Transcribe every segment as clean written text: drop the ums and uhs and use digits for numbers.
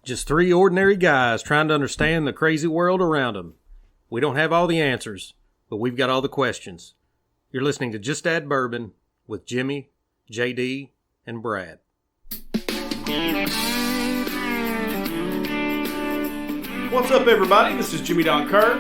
Just three ordinary guys trying to understand the crazy world around them. We don't have all the answers, but we've got all the questions. You're listening to Just Add Bourbon with Jimmy, JD, and Brad. What's up, everybody? This is Jimmy Don Kerr.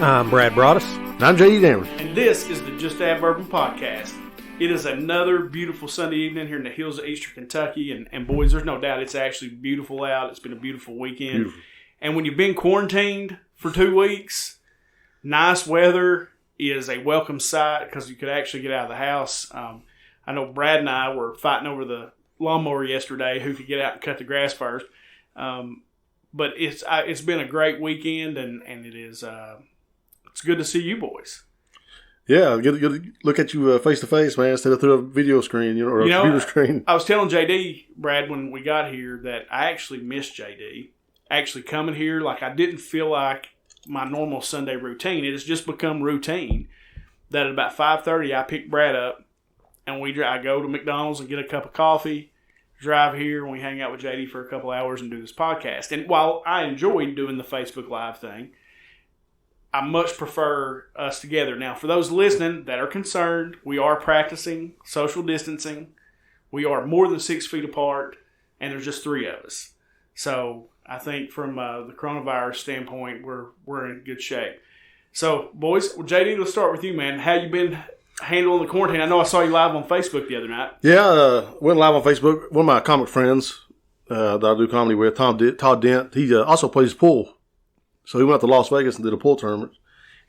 I'm Brad Broaddus. And I'm JD Dameron. And this is the Just Add Bourbon podcast. It is another beautiful Sunday evening here in the hills of Eastern Kentucky. And boys, there's no doubt it's actually beautiful out. It's been a beautiful weekend. Beautiful. And when you've been quarantined for 2 weeks, nice weather is a welcome sight because you could actually get out of the house. I know Brad and I were fighting over the lawnmower yesterday, who could get out and cut the grass first. But it's been a great weekend, and it is it's good to see you boys. Yeah, good to look at you face to face, man, instead of through a video screen, or a computer screen. I was telling JD, Brad, when we got here, that I actually missed JD. Actually coming here, like I didn't feel like my normal Sunday routine. It has just become routine that at about 5:30 I pick Brad up and I go to McDonald's and get a cup of coffee, drive here, and we hang out with JD for a couple hours and do this podcast. And while I enjoyed doing the Facebook Live thing, I much prefer us together. Now, for those listening that are concerned, we are practicing social distancing. We are more than 6 feet apart, and there's just three of us. So I think from the coronavirus standpoint, we're in good shape. So, boys, JD, let's start with you, man. How you been handling the quarantine? I know I saw you live on Facebook the other night. Yeah, went live on Facebook. One of my comic friends that I do comedy with, Todd Dent, he also plays pool. So he went out to Las Vegas and did a pool tournament.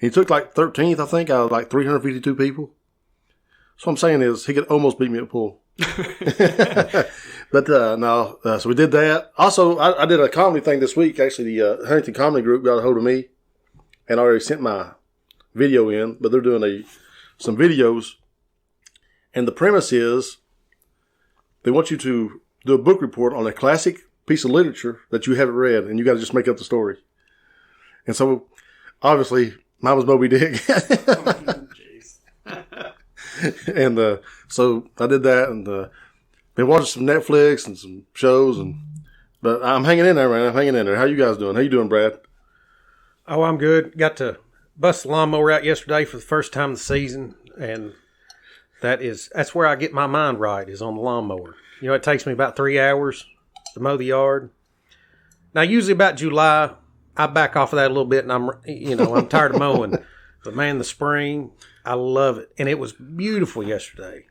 He took like 13th, I think, out of like 352 people. So what I'm saying is he could almost beat me at pool. But no, so we did that. Also, I did a comedy thing this week. Actually, the Huntington Comedy Group got a hold of me and already sent my video in, but they're doing some videos. And the premise is they want you to do a book report on a classic piece of literature that you haven't read, and you got to just make up the story. And so, obviously, mine was Moby Dick. Jeez. And so I did that, and been watching some Netflix and some shows, but I'm hanging in there, man. I'm hanging in there. How you guys doing? How you doing, Brad? Oh, I'm good. Got to bust the lawnmower out yesterday for the first time of the season, and that's where I get my mind right, is on the lawnmower. You know, it takes me about 3 hours to mow the yard. Now, usually about July, I back off of that a little bit, and I'm tired of mowing. But man, the spring, I love it, and it was beautiful yesterday.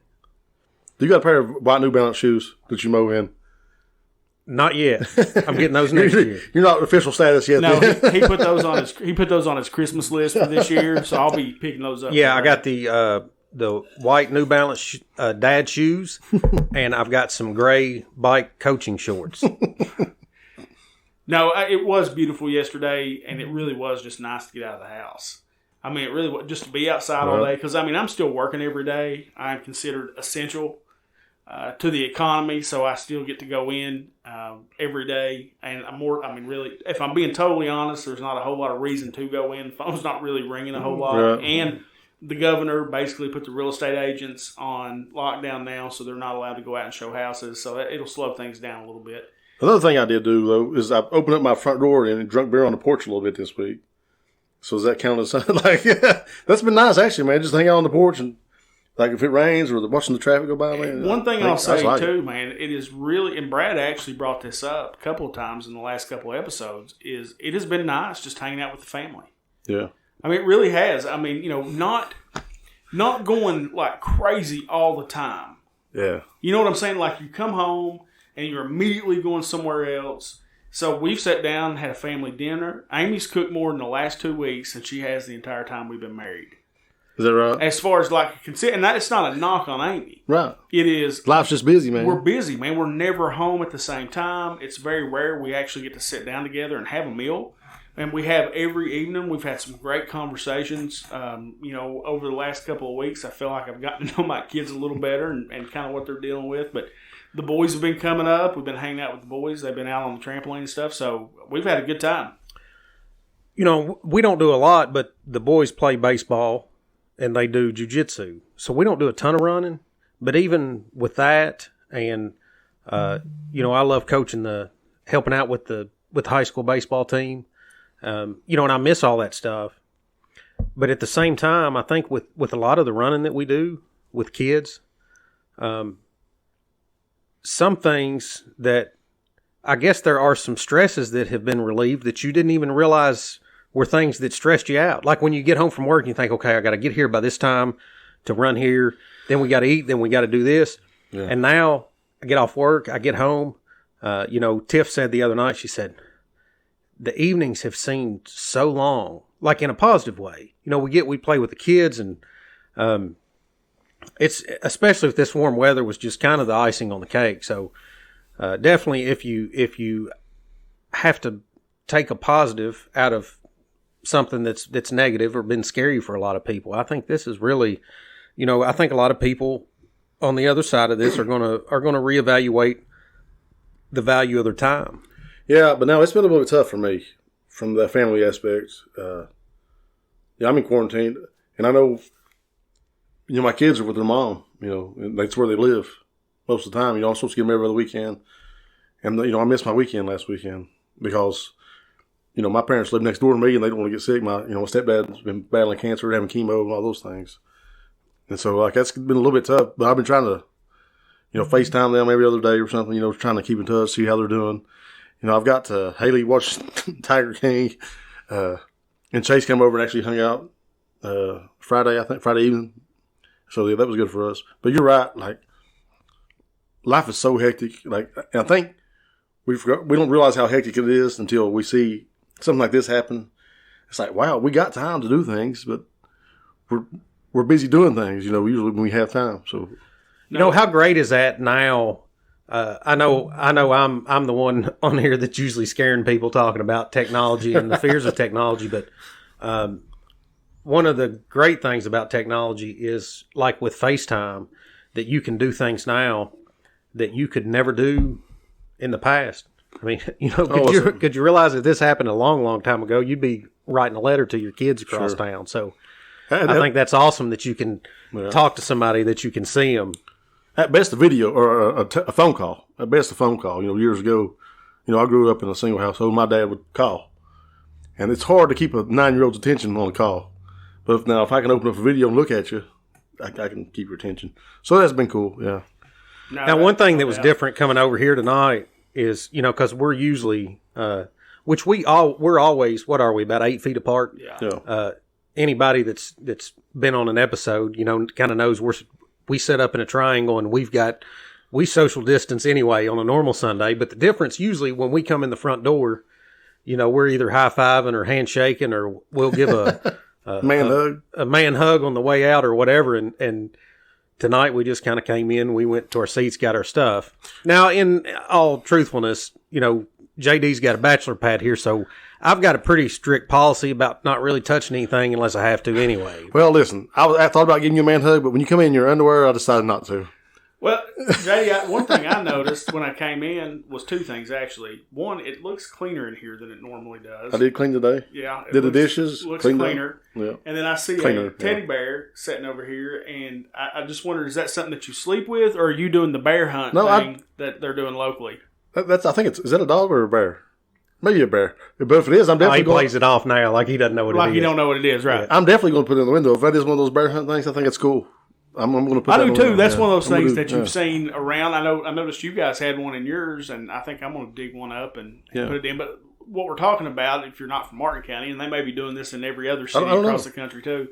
You got a pair of white New Balance shoes that you mow in? Not yet. I'm getting those next year. You're not official status yet. No, he put those on his Christmas list for this year, so I'll be picking those up. Yeah, I got the white New Balance dad shoes, and I've got some gray bike coaching shorts. No, it was beautiful yesterday, and it really was just nice to get out of the house. I mean, it really was just to be outside all day, because, I mean, I'm still working every day. I'm considered essential to the economy, so I still get to go in every day. And really, if I'm being totally honest, there's not a whole lot of reason to go in. The phone's not really ringing a whole lot. Right. And the governor basically put the real estate agents on lockdown now, so they're not allowed to go out and show houses. So it'll slow things down a little bit. Another thing I did do, though, is I opened up my front door and drunk beer on the porch a little bit this week. So does that count as something? That's been nice, actually, man. Just hang out on the porch and, if it rains or watching the traffic go by, man. One thing I'll say, too, man, it is really, and Brad actually brought this up a couple of times in the last couple of episodes, is it has been nice just hanging out with the family. Yeah. I mean, it really has. I mean, not going, like, crazy all the time. Yeah. You know what I'm saying? Like, you come home and you're immediately going somewhere else. So we've sat down and had a family dinner. Amy's cooked more in the last 2 weeks than she has the entire time we've been married. Is that right? As far as and that it's not a knock on Amy. Right. It is. Life's just busy, man. We're busy, man. We're never home at the same time. It's very rare we actually get to sit down together and have a meal. And we have every evening. We've had some great conversations. Over the last couple of weeks, I feel like I've gotten to know my kids a little better and kind of what they're dealing with. But the boys have been coming up. We've been hanging out with the boys. They've been out on the trampoline and stuff. So we've had a good time. You know, we don't do a lot, but the boys play baseball and they do jiu-jitsu. So we don't do a ton of running. But even with that, and, I love helping out with the the high school baseball team. And I miss all that stuff. But at the same time, I think with a lot of the running that we do with kids, some things that I guess there are some stresses that have been relieved that you didn't even realize were things that stressed you out. Like when you get home from work and you think, okay, I got to get here by this time to run here. Then we got to eat. Then we got to do this. Yeah. And now I get off work. I get home. Tiff said the other night, she said, the evenings have seemed so long, like in a positive way. We play with the kids, and it's especially if this warm weather was just kind of the icing on the cake. So definitely, if you have to take a positive out of something that's negative or been scary for a lot of people, I think this is really, I think a lot of people on the other side of this are gonna reevaluate the value of their time. Yeah, but now it's been a little bit tough for me from the family aspect. I'm in quarantine, and I know, my kids are with their mom, and that's where they live most of the time. I'm supposed to get them every other weekend. And, I missed my weekend last weekend because, my parents live next door to me and they don't want to get sick. My stepdad's been battling cancer, having chemo and all those things. And so, that's been a little bit tough, but I've been trying to, FaceTime them every other day or something, trying to keep in touch, see how they're doing. I've got Haley watched Tiger King, and Chase came over and actually hung out Friday evening. So yeah, that was good for us. But you're right, life is so hectic. I think we don't realize how hectic it is until we see something like this happen. It's like, wow, we got time to do things, but we're busy doing things. Usually when we have time. So how great is that now? I know I'm the one on here that's usually scaring people talking about technology and the fears of technology, but one of the great things about technology is, like with FaceTime, that you can do things now that you could never do in the past. I mean, could you realize if this happened a long, long time ago, you'd be writing a letter to your kids across town. So I think that's awesome that you can talk to somebody, that you can see them. At best, a video or a phone call. At best, a phone call. Years ago, I grew up in a single household. My dad would call. And it's hard to keep a 9-year-old's attention on a call. But if I can open up a video and look at you, I can keep your attention. So that's been cool, yeah. Now, one thing that was different coming over here tonight is, because we're usually, which we're always, what are we, about 8 feet apart? Yeah. Anybody that's been on an episode, kind of knows we set up in a triangle, and we social distance anyway on a normal Sunday. But the difference usually when we come in the front door, we're either high-fiving or handshaking, or we'll give a man hug on the way out or whatever. And tonight we just kind of came in, we went to our seats, got our stuff. Now, in all truthfulness, JD's got a bachelor pad here, so I've got a pretty strict policy about not really touching anything unless I have to anyway. Well, listen, I thought about giving you a man hug, but when you come in your underwear, I decided not to. Well, JD, one thing I noticed when I came in was 2 things, actually. One, it looks cleaner in here than it normally does. I did clean today. Yeah. Did the dishes. Looks cleaner. Yeah. And then I see a teddy bear sitting over here, and I just wondered, is that something that you sleep with, or are you doing the bear hunt thing that they're doing locally? I think is that a dog or a bear? Maybe a bear. But if it is, I'm definitely going... He plays it off now like he doesn't know what it is. Like he don't know what it is, right. I'm definitely going to put it in the window. If that is one of those bear hunt things, I think it's cool. I'm going to put I that do too. window. That's one of those things that you've seen around. I noticed you guys had one in yours, and I think I'm going to dig one up and put it in. But what we're talking about, if you're not from Martin County, and they may be doing this in every other city across the country too,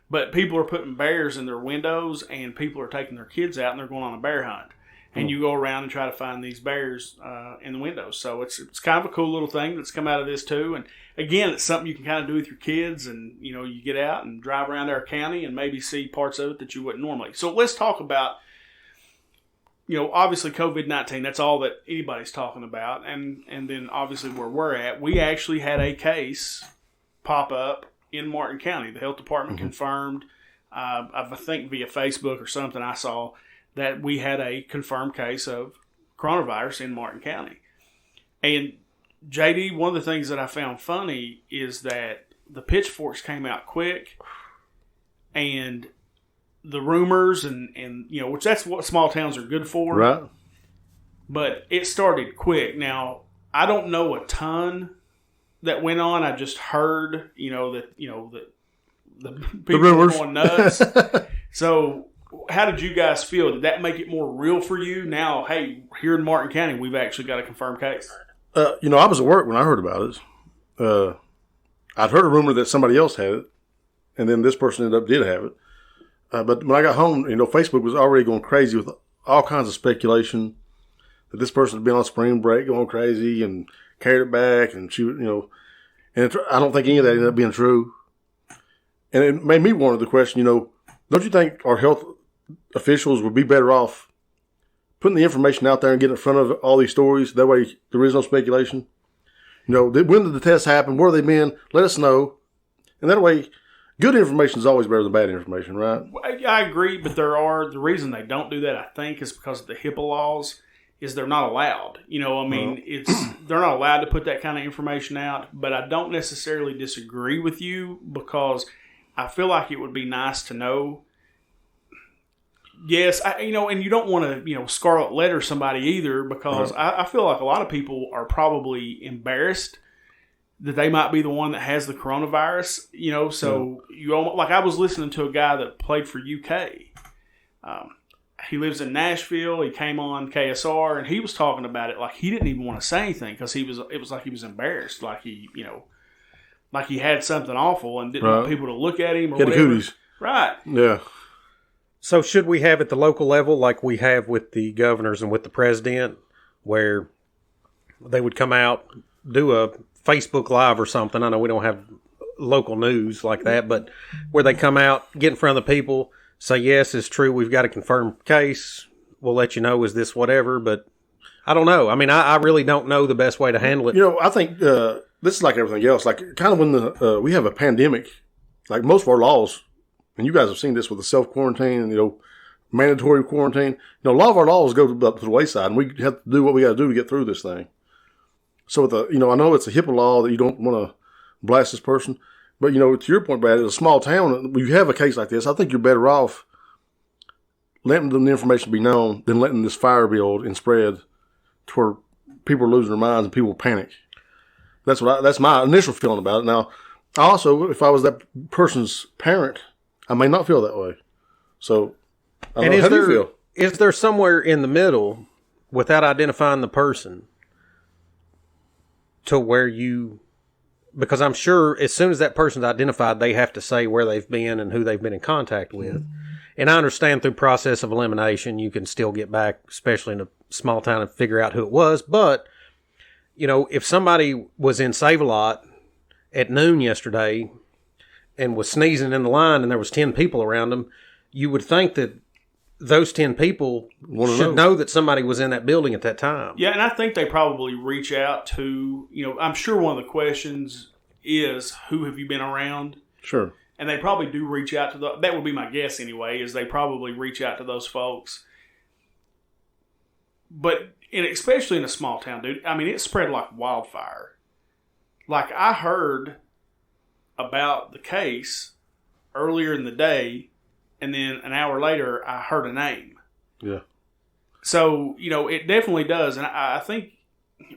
but people are putting bears in their windows, and people are taking their kids out, and they're going on a bear hunt. And you go around and try to find these bears in the windows. So it's kind of a cool little thing that's come out of this too. And again, it's something you can kind of do with your kids, and you get out and drive around our county and maybe see parts of it that you wouldn't normally. So let's talk about, obviously COVID-19. That's all that anybody's talking about. And then obviously where we're at, we actually had a case pop up in Martin County. The health department confirmed, I think via Facebook or something I saw, that we had a confirmed case of coronavirus in Martin County. And JD, one of the things that I found funny is that the pitchforks came out quick, and the rumors and which that's what small towns are good for. Right. But it started quick. Now, I don't know a ton that went on. I just heard, that the people were going nuts. So, how did you guys feel? Did that make it more real for you? Now, hey, here in Martin County, we've actually got a confirmed case. I was at work when I heard about it. I'd heard a rumor that somebody else had it, and then this person did have it. But when I got home, Facebook was already going crazy with all kinds of speculation that this person had been on spring break going crazy and carried it back, and I don't think any of that ended up being true. And it made me wonder the question, don't you think our health officials would be better off putting the information out there and getting in front of all these stories? That way there is no speculation. When did the test happen? Where have they been? Let us know. And that way, good information is always better than bad information, right? I agree, but the reason they don't do that, I think, is because of the HIPAA laws, is they're not allowed. They're not allowed to put that kind of information out, but I don't necessarily disagree with you because I feel like it would be nice to know. Yes, and you don't want to, scarlet letter somebody either because I feel like a lot of people are probably embarrassed that they might be the one that has the coronavirus, so you almost, like I was listening to a guy that played for UK. He lives in Nashville. He came on KSR and he was talking about it like he didn't even want to say anything because it was like he was embarrassed, like he had something awful and didn't want people to look at him or whatever. Cooties. Right. Yeah. So should we have at the local level like we have with the governors and with the president where they would come out, do a Facebook Live or something? I know we don't have local news like that, but where they come out, get in front of the people, say, yes, it's true, we've got a confirmed case, we'll let you know, is this whatever, but I don't know. I mean, I really don't know the best way to handle it. I think this is like everything else. Like kind of when we have a pandemic, like most of our laws, and you guys have seen this with the self-quarantine and, mandatory quarantine. A lot of our laws go to the wayside, and we have to do what we got to do to get through this thing. So, with I know it's a HIPAA law that you don't want to blast this person, but, to your point, Brad, in a small town, when you have a case like this, I think you're better off letting the information be known than letting this fire build and spread to where people are losing their minds and people panic. That's my initial feeling about it. Now, also, if I was that person's parent, I may not feel that way. So, how do you feel? Is there somewhere in the middle, without identifying the person, to where because I'm sure as soon as that person's identified, they have to say where they've been and who they've been in contact with. Mm-hmm. And I understand through process of elimination, you can still get back, especially in a small town, and figure out who it was. But, if somebody was in Save-A-Lot at noon yesterday and was sneezing in the line and there was 10 people around them, you would think that those 10 people should know that somebody was in that building at that time. Yeah, and I think they probably reach out to, I'm sure one of the questions is, who have you been around? Sure. And they probably do reach out to that would be my guess anyway, is they probably reach out to those folks. But especially in a small town, dude, I mean, it spread like wildfire. Like, I heard about the case earlier in the day, and then an hour later, I heard a name. Yeah. So, it definitely does. And I think,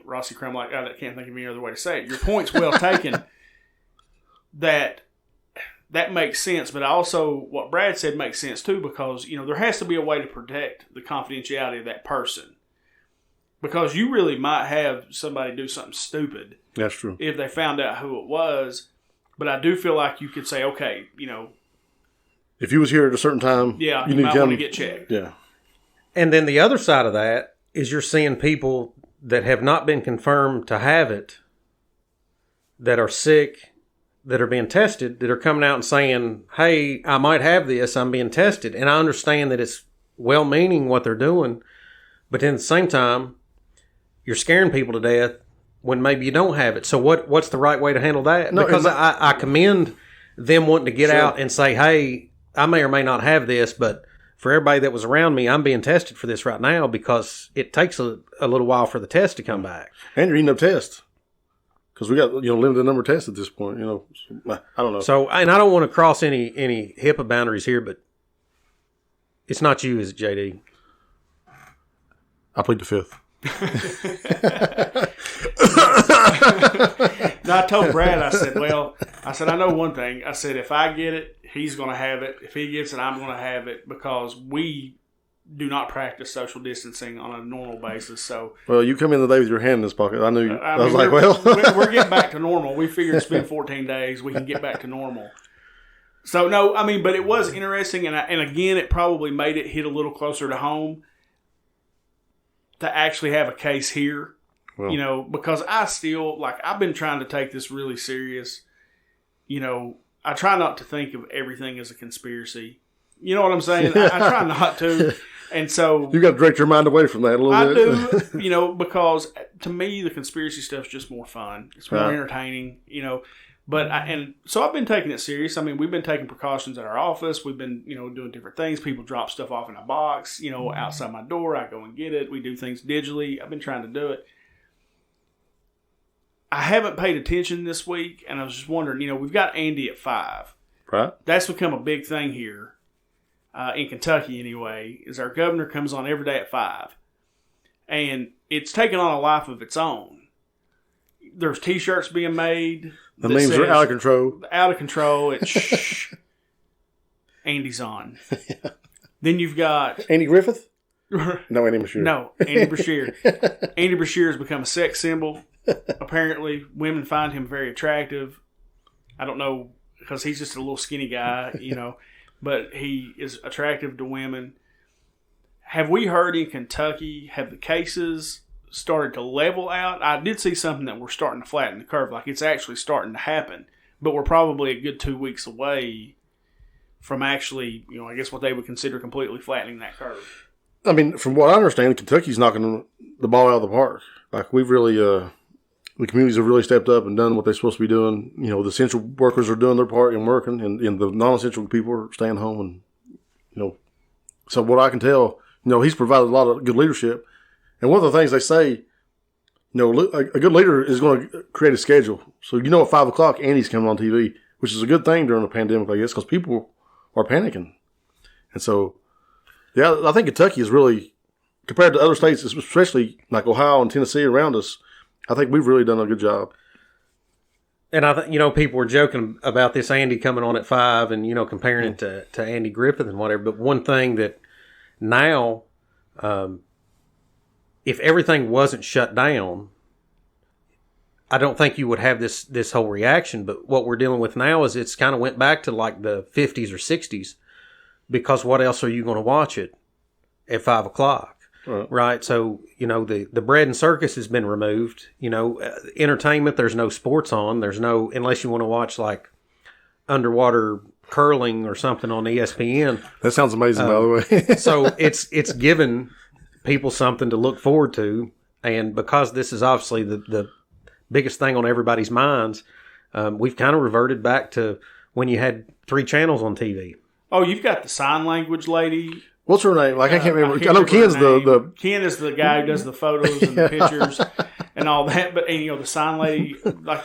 Rossi Crum, I can't think of any other way to say it. Your point's well taken that makes sense. But also, what Brad said makes sense, too, because, there has to be a way to protect the confidentiality of that person. Because you really might have somebody do something stupid. That's true. If they found out who it was. But I do feel like you could say, okay, if you was here at a certain time, you might want to get checked. Yeah. And then the other side of that is you're seeing people that have not been confirmed to have it, that are sick, that are being tested, that are coming out and saying, hey, I might have this, I'm being tested. And I understand that it's well-meaning what they're doing, but then at the same time, you're scaring people to death when maybe you don't have it. So what's the right way to handle that? No, because I commend them wanting to get out and say, hey, I may or may not have this, but for everybody that was around me, I'm being tested for this right now because it takes a little while for the test to come back. And you're eating up tests. Because we got limited number of tests at this point. I don't know. So, and I don't want to cross any HIPAA boundaries here, but it's not you, is it, JD? I plead the fifth. No, I told Brad, I said, I know one thing. I said, if I get it, he's going to have it. If he gets it, I'm going to have it because we do not practice social distancing on a normal basis. So, well, you come in today with your hand in this pocket. I knew. I was like, we're getting back to normal. We figured it's been 14 days. We can get back to normal. So, no, I mean, but it was interesting. And again, it probably made it hit a little closer to home to actually have a case here. Well, you know, because I still, like, I've been trying to take this really serious. You know, I try not to think of everything as a conspiracy. You know what I'm saying? I try not to. And so you got to direct your mind away from that a little bit. I do, you know, because to me, the conspiracy stuff is just more fun. It's more entertaining, you know. But so I've been taking it serious. I mean, we've been taking precautions at our office. We've been, you know, doing different things. People drop stuff off in a box, you know, outside my door. I go and get it. We do things digitally. I've been trying to do it. I haven't paid attention this week, and I was just wondering, you know, we've got Andy at 5. Right. That's become a big thing here. In Kentucky, anyway, is our governor comes on every day at 5. And it's taken on a life of its own. There's T-shirts being made. The memes are out of control. Out of control. It's Andy's on. Yeah. Then you've got... Andy Griffith? No, Andy Brashear. No, Andy Brashear. Andy Brashear has become a sex symbol. Apparently, women find him very attractive. I don't know, because he's just a little skinny guy, you know. But he is attractive to women. Have we heard in Kentucky, have the cases started to level out? I did see something that we're starting to flatten the curve. Like it's actually starting to happen. But we're probably a good 2 weeks away from actually, you know, I guess what they would consider completely flattening that curve. I mean, from what I understand, Kentucky's knocking the ball out of the park. Like we've really, the communities have really stepped up and done what they're supposed to be doing. You know, the essential workers are doing their part and working, and the non-essential people are staying home. And, you know, so what I can tell, you know, he's provided a lot of good leadership. And one of the things they say, you know, a good leader is going to create a schedule. So, you know, at 5 o'clock, Andy's coming on TV, which is a good thing during a pandemic like this because people are panicking. And so, yeah, I think Kentucky is really, compared to other states, especially like Ohio and Tennessee around us, I think we've really done a good job. And I think, you know, people were joking about this Andy coming on at 5 and, you know, comparing it to Andy Griffith and whatever. But one thing that now, if everything wasn't shut down, I don't think you would have this whole reaction. But what we're dealing with now is it's kind of went back to like the 50s or 60s because what else are you going to watch it at 5 o'clock? Right. So, you know, the bread and circus has been removed. You know, entertainment, there's no sports on. There's no, unless you want to watch like underwater curling or something on ESPN. That sounds amazing, by the way. So it's given people something to look forward to. And because this is obviously the biggest thing on everybody's minds, we've kind of reverted back to when you had 3 channels on TV. Oh, you've got the sign language lady. What's her name? Like I can't remember. I know Ken's Ken is the guy who does the photos and the pictures and all that. But you know, the sign lady, like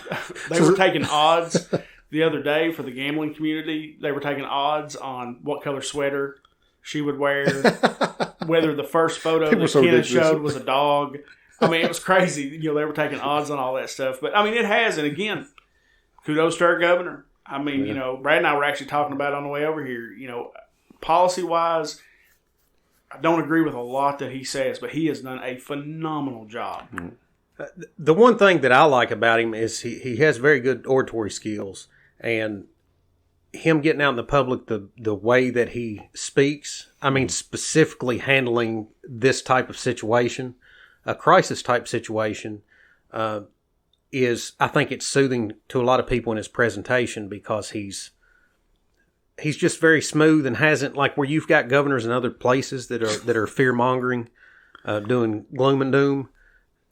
they were taking odds the other day for the gambling community. They were taking odds on what color sweater she would wear, whether the first photo that Ken showed was a dog. I mean, it was crazy. You know, they were taking odds on all that stuff. But I mean, it has. And again, kudos to our governor. I mean, you know, Brad and I were actually talking about it on the way over here. You know, policy wise, I don't agree with a lot that he says, but he has done a phenomenal job. The one thing that I like about him is he has very good oratory skills, and him getting out in the public, the way that he speaks, I mean, specifically handling this type of situation, a crisis type situation, is, I think it's soothing to a lot of people in his presentation because he's just very smooth and hasn't, like where you've got governors in other places that are fear mongering, doing gloom and doom.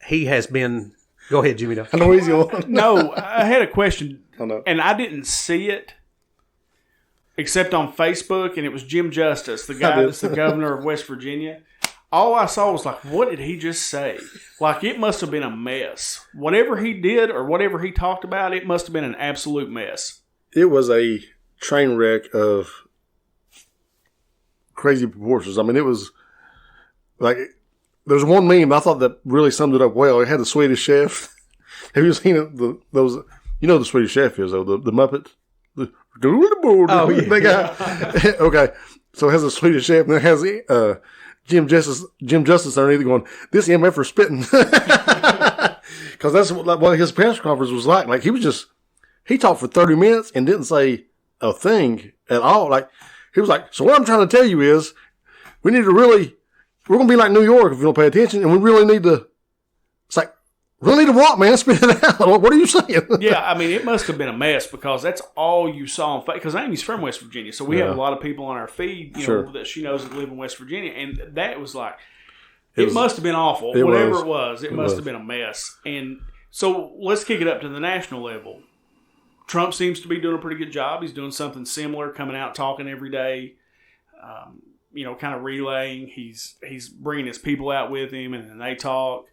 He has been. Go ahead, Jimmy. I know he's going. No, I had a question, know. And I didn't see it except on Facebook, and it was Jim Justice, the guy that's the governor of West Virginia. All I saw was like, what did he just say? Like, it must have been a mess. Whatever he did or whatever he talked about, it must have been an absolute mess. It was a train wreck of crazy proportions. I mean, it was like, there's one meme I thought that really summed it up well. It had the Swedish chef Have you seen those? You know who the Swedish Chef is though, the Muppet. Oh, yeah. That guy. Okay, so it has a Swedish Chef and it has Jim Justice underneath going, "This MF for spitting," because that's what his press conference was like. Like he talked for 30 minutes and didn't say a thing at all. Like he was like, "So what I'm trying to tell you is, we're going to be like New York if you don't pay attention, and we really need to." It's like, really need to what, man? Spit it out. What are you saying? Yeah, I mean, it must have been a mess because that's all you saw. Because Amy's from West Virginia, so we have a lot of people on our feed, know, that she knows that live in West Virginia, and that was like, it must have been awful. Whatever it was, it must have been a mess. And so let's kick it up to the national level. Trump seems to be doing a pretty good job. He's doing something similar, coming out talking every day. Kind of relaying. He's bringing his people out with him, and then they talk.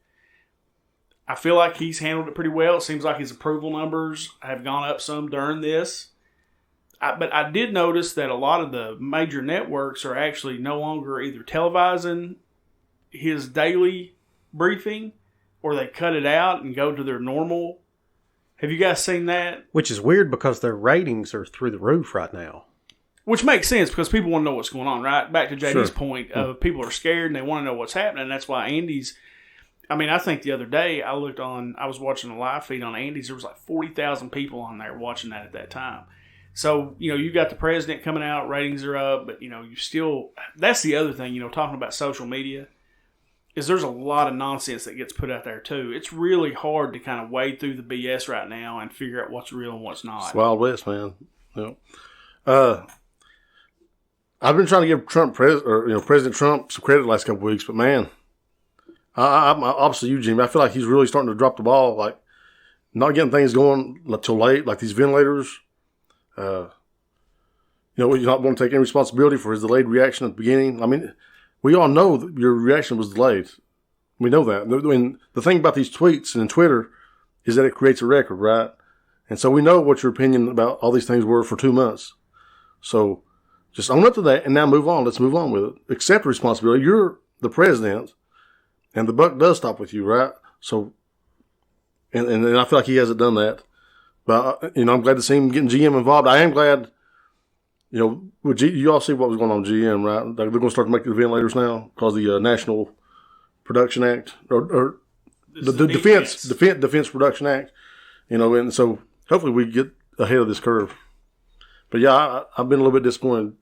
I feel like he's handled it pretty well. It seems like his approval numbers have gone up some during this. But I did notice that a lot of the major networks are actually no longer either televising his daily briefing or they cut it out and go to their normal. Have you guys seen that? Which is weird because their ratings are through the roof right now. Which makes sense because people want to know what's going on, right? Back to JD's point of people are scared and they want to know what's happening. That's why Andy's... I mean, I think the other day I was watching a live feed on Andy's. There was like 40,000 people on there watching that at that time. So, you got the president coming out, ratings are up, but, you still, that's the other thing, talking about social media, is there's a lot of nonsense that gets put out there too. It's really hard to kind of wade through the BS right now and figure out what's real and what's not. It's Wild West, man. I've been trying to give President Trump some credit the last couple of weeks, but man, I'm opposite you, Jimmy. I feel like he's really starting to drop the ball, like not getting things going till late, like these ventilators. You're not going to take any responsibility for his delayed reaction at the beginning. I mean, we all know that your reaction was delayed. We know that. I mean, the thing about these tweets and Twitter is that it creates a record, right? And so we know what your opinion about all these things were for 2 months. So just own up to that and now move on. Let's move on with it. Accept responsibility. You're the president. And the buck does stop with you, right? So, and I feel like he hasn't done that. But, I'm glad to see him getting GM involved. I am glad, with you all see what was going on with GM, right? They're going to start to make the ventilators now because the National Production Act, or the Defense Production Act, and so hopefully we get ahead of this curve. But yeah, I've been a little bit disappointed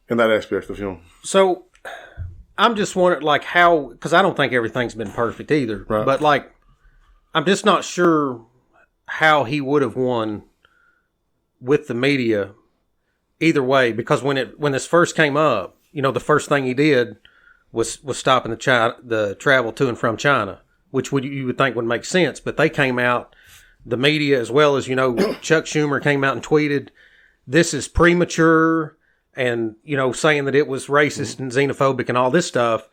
in that aspect of him. So, I'm just wondering, how, because I don't think everything's been perfect either. Right. But, I'm just not sure how he would have won with the media either way. Because when this first came up, the first thing he did was stopping the travel to and from China, which you would think would make sense. But they came out, the media, as well as, Chuck Schumer came out and tweeted, "This is premature," and, saying that it was racist and xenophobic and all this stuff.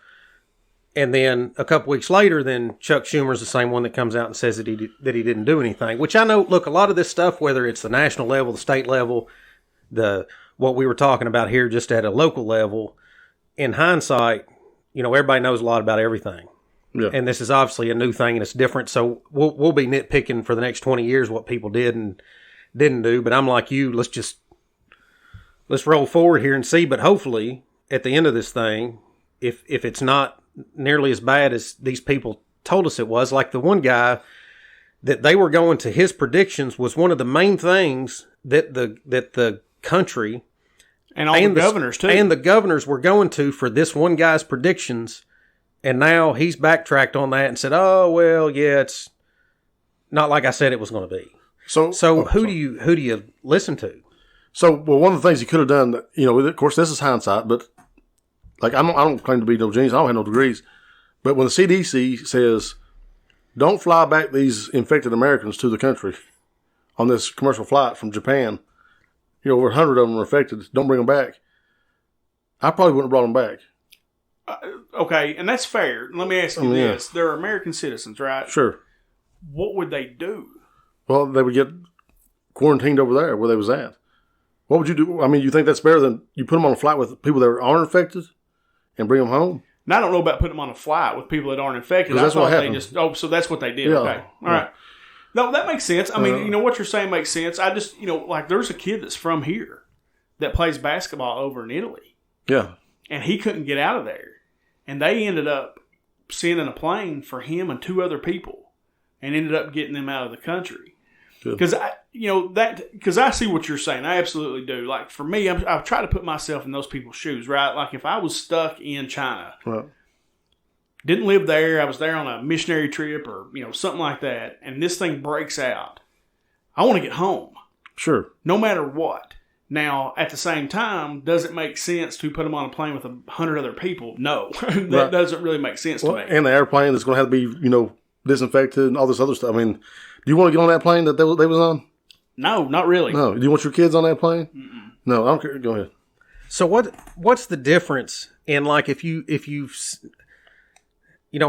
And then a couple weeks later, then Chuck Schumer's the same one that comes out and says that he didn't do anything. Which I know, look, a lot of this stuff, whether it's the national level, the state level, what we were talking about here just at a local level, in hindsight, everybody knows a lot about everything. Yeah. And this is obviously a new thing and it's different. So we'll be nitpicking for the next 20 years what people did and didn't do. But I'm like you, let's roll forward here and see. But hopefully, at the end of this thing, if it's not nearly as bad as these people told us it was, like the one guy that they were going to, his predictions was one of the main things that the country and all the governors too, and the governors were going to for this one guy's predictions. And now he's backtracked on that and said, "Oh well, yeah, it's not like I said it was going to be." So who do you listen to? So, one of the things he could have done, of course, this is hindsight, but I don't claim to be no genius. I don't have no degrees. But when the CDC says, don't fly back these infected Americans to the country on this commercial flight from Japan, over 100 of them are affected, don't bring them back, I probably wouldn't have brought them back. Okay, and that's fair. Let me ask you this. They're American citizens, right? Sure. What would they do? Well, they would get quarantined over there where they was at. What would you do? I mean, you think that's better than you put them on a flight with people that aren't infected and bring them home? Now, I don't know about putting them on a flight with people that aren't infected. That's what happened. So that's what they did. Yeah. Okay. All right. No, that makes sense. I mean, what you're saying makes sense. I just, like there's a kid that's from here that plays basketball over in Italy. Yeah. And he couldn't get out of there. And they ended up sending a plane for him and 2 other people and ended up getting them out of the country. Because I see what you're saying. I absolutely do. Like for me, I've tried to put myself in those people's shoes, right? Like if I was stuck in China, right. Didn't live there, I was there on a missionary trip or, something like that, and this thing breaks out, I want to get home. Sure. No matter what. Now, at the same time, does it make sense to put them on a plane with 100 other people? No. That doesn't really make sense to me. And the airplane is going to have to be, disinfected and all this other stuff. I mean, do you want to get on that plane that they was on? No, not really. No. Do you want your kids on that plane? Mm-mm. No, I don't care. Go ahead. So what's the difference in, like, if you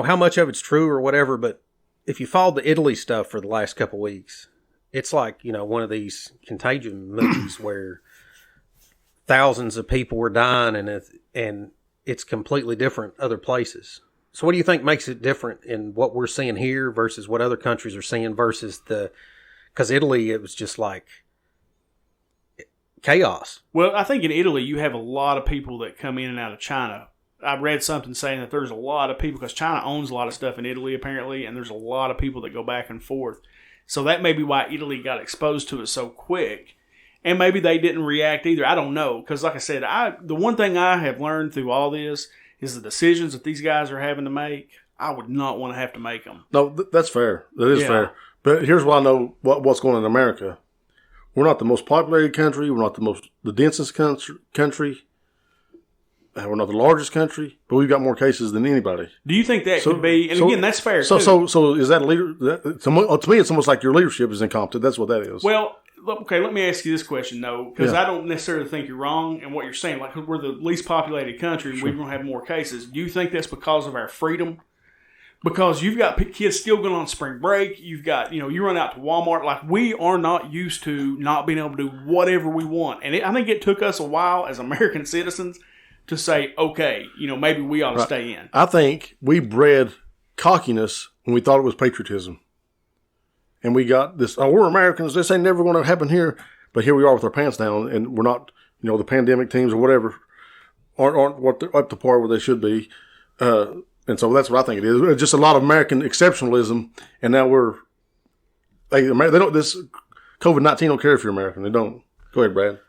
how much of it's true or whatever, but if you followed the Italy stuff for the last couple of weeks, it's like, one of these Contagion movies where thousands of people were dying and it's completely different other places. So what do you think makes it different in what we're seeing here versus what other countries are seeing versus because Italy, it was just like chaos. Well, I think in Italy, you have a lot of people that come in and out of China. I read something saying that there's a lot of people, because China owns a lot of stuff in Italy apparently, and there's a lot of people that go back and forth. So that may be why Italy got exposed to it so quick. And maybe they didn't react either. I don't know. Because like I said, the one thing I have learned through all this is the decisions that these guys are having to make, I would not want to have to make them. No, that's fair. That is fair. But here's why I know what's going on in America. We're not the most populated country. We're not the densest country. We're not the largest country, but we've got more cases than anybody. Do you think that could be? And again, that's fair. So is that a leader? To me, it's almost like your leadership is incompetent. That's what that is. Well, okay. Let me ask you this question though, because I don't necessarily think you're wrong in what you're saying. Like we're the least populated country, and we're going to have more cases. Do you think that's because of our freedom? Because you've got kids still going on spring break. You've got, you run out to Walmart. Like, we are not used to not being able to do whatever we want. And I think it took us a while as American citizens to say, okay, maybe we ought to stay in. I think we bred cockiness when we thought it was patriotism. And we got this, we're Americans. This ain't never going to happen here. But here we are with our pants down, and we're not, the pandemic teams or whatever aren't up to par where they should be. And so that's what I think it is. It's just a lot of American exceptionalism, and now they don't. This COVID-19 don't care if you're American. They don't. Go ahead, Brad.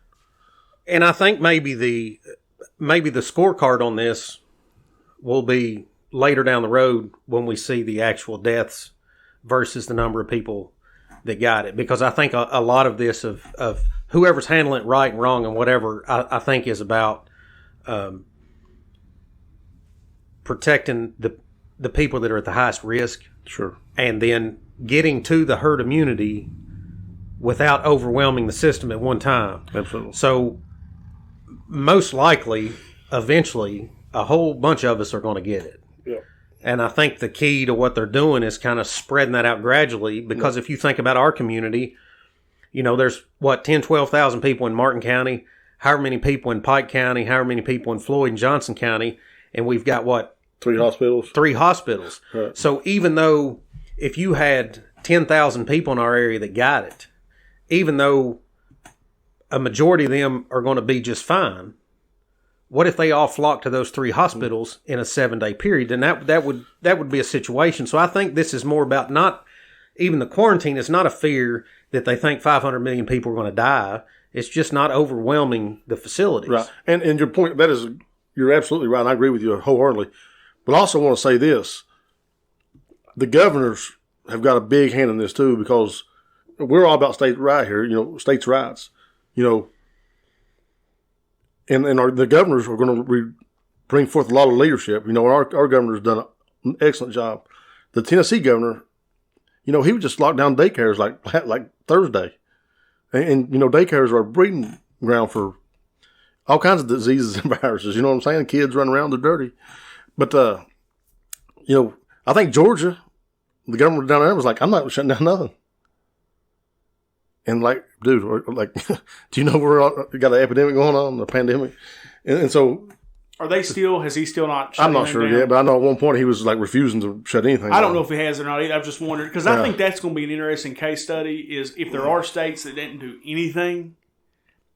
And I think maybe the scorecard on this will be later down the road when we see the actual deaths versus the number of people that got it, because I think a lot of this of whoever's handling it right and wrong and whatever, I think is about. Protecting the people that are at the highest risk. Sure. And then getting to the herd immunity without overwhelming the system at one time. Absolutely. So most likely, eventually, a whole bunch of us are going to get it. Yeah. And I think the key to what they're doing is kind of spreading that out gradually, because if you think about our community, there's 10,000-12,000 people in Martin County, however many people in Pike County, however many people in Floyd and Johnson County, and we've got 3 hospitals? 3 hospitals. Right. So even though if you had 10,000 people in our area that got it, even though a majority of them are going to be just fine, what if they all flock to those 3 hospitals in a 7-day period? Then that would be a situation. So I think this is more about not even the quarantine. It's not a fear that they think 500 million people are going to die. It's just not overwhelming the facilities. Right. And your point, you're absolutely right. And I agree with you wholeheartedly. But I also want to say this. The governors have got a big hand in this too, because we're all about state right here, states' rights, and the governors are going to bring forth a lot of leadership. Our governor's done an excellent job. The Tennessee governor, he would just lock down daycares like Thursday. And daycares are a breeding ground for all kinds of diseases and viruses. You know what I'm saying? Kids run around, they're dirty. But, I think Georgia, the government down there was like, I'm not shutting down nothing. And dude, do you know we got an epidemic going on, a pandemic? And so Are they still? Has he still not? Shut I'm not anything sure down? yet, but I know at one point he was like refusing to shut anything. I don't down. know if he has or not. I've just wondered because I think that's going to be an interesting case study. Is if there are states that didn't do anything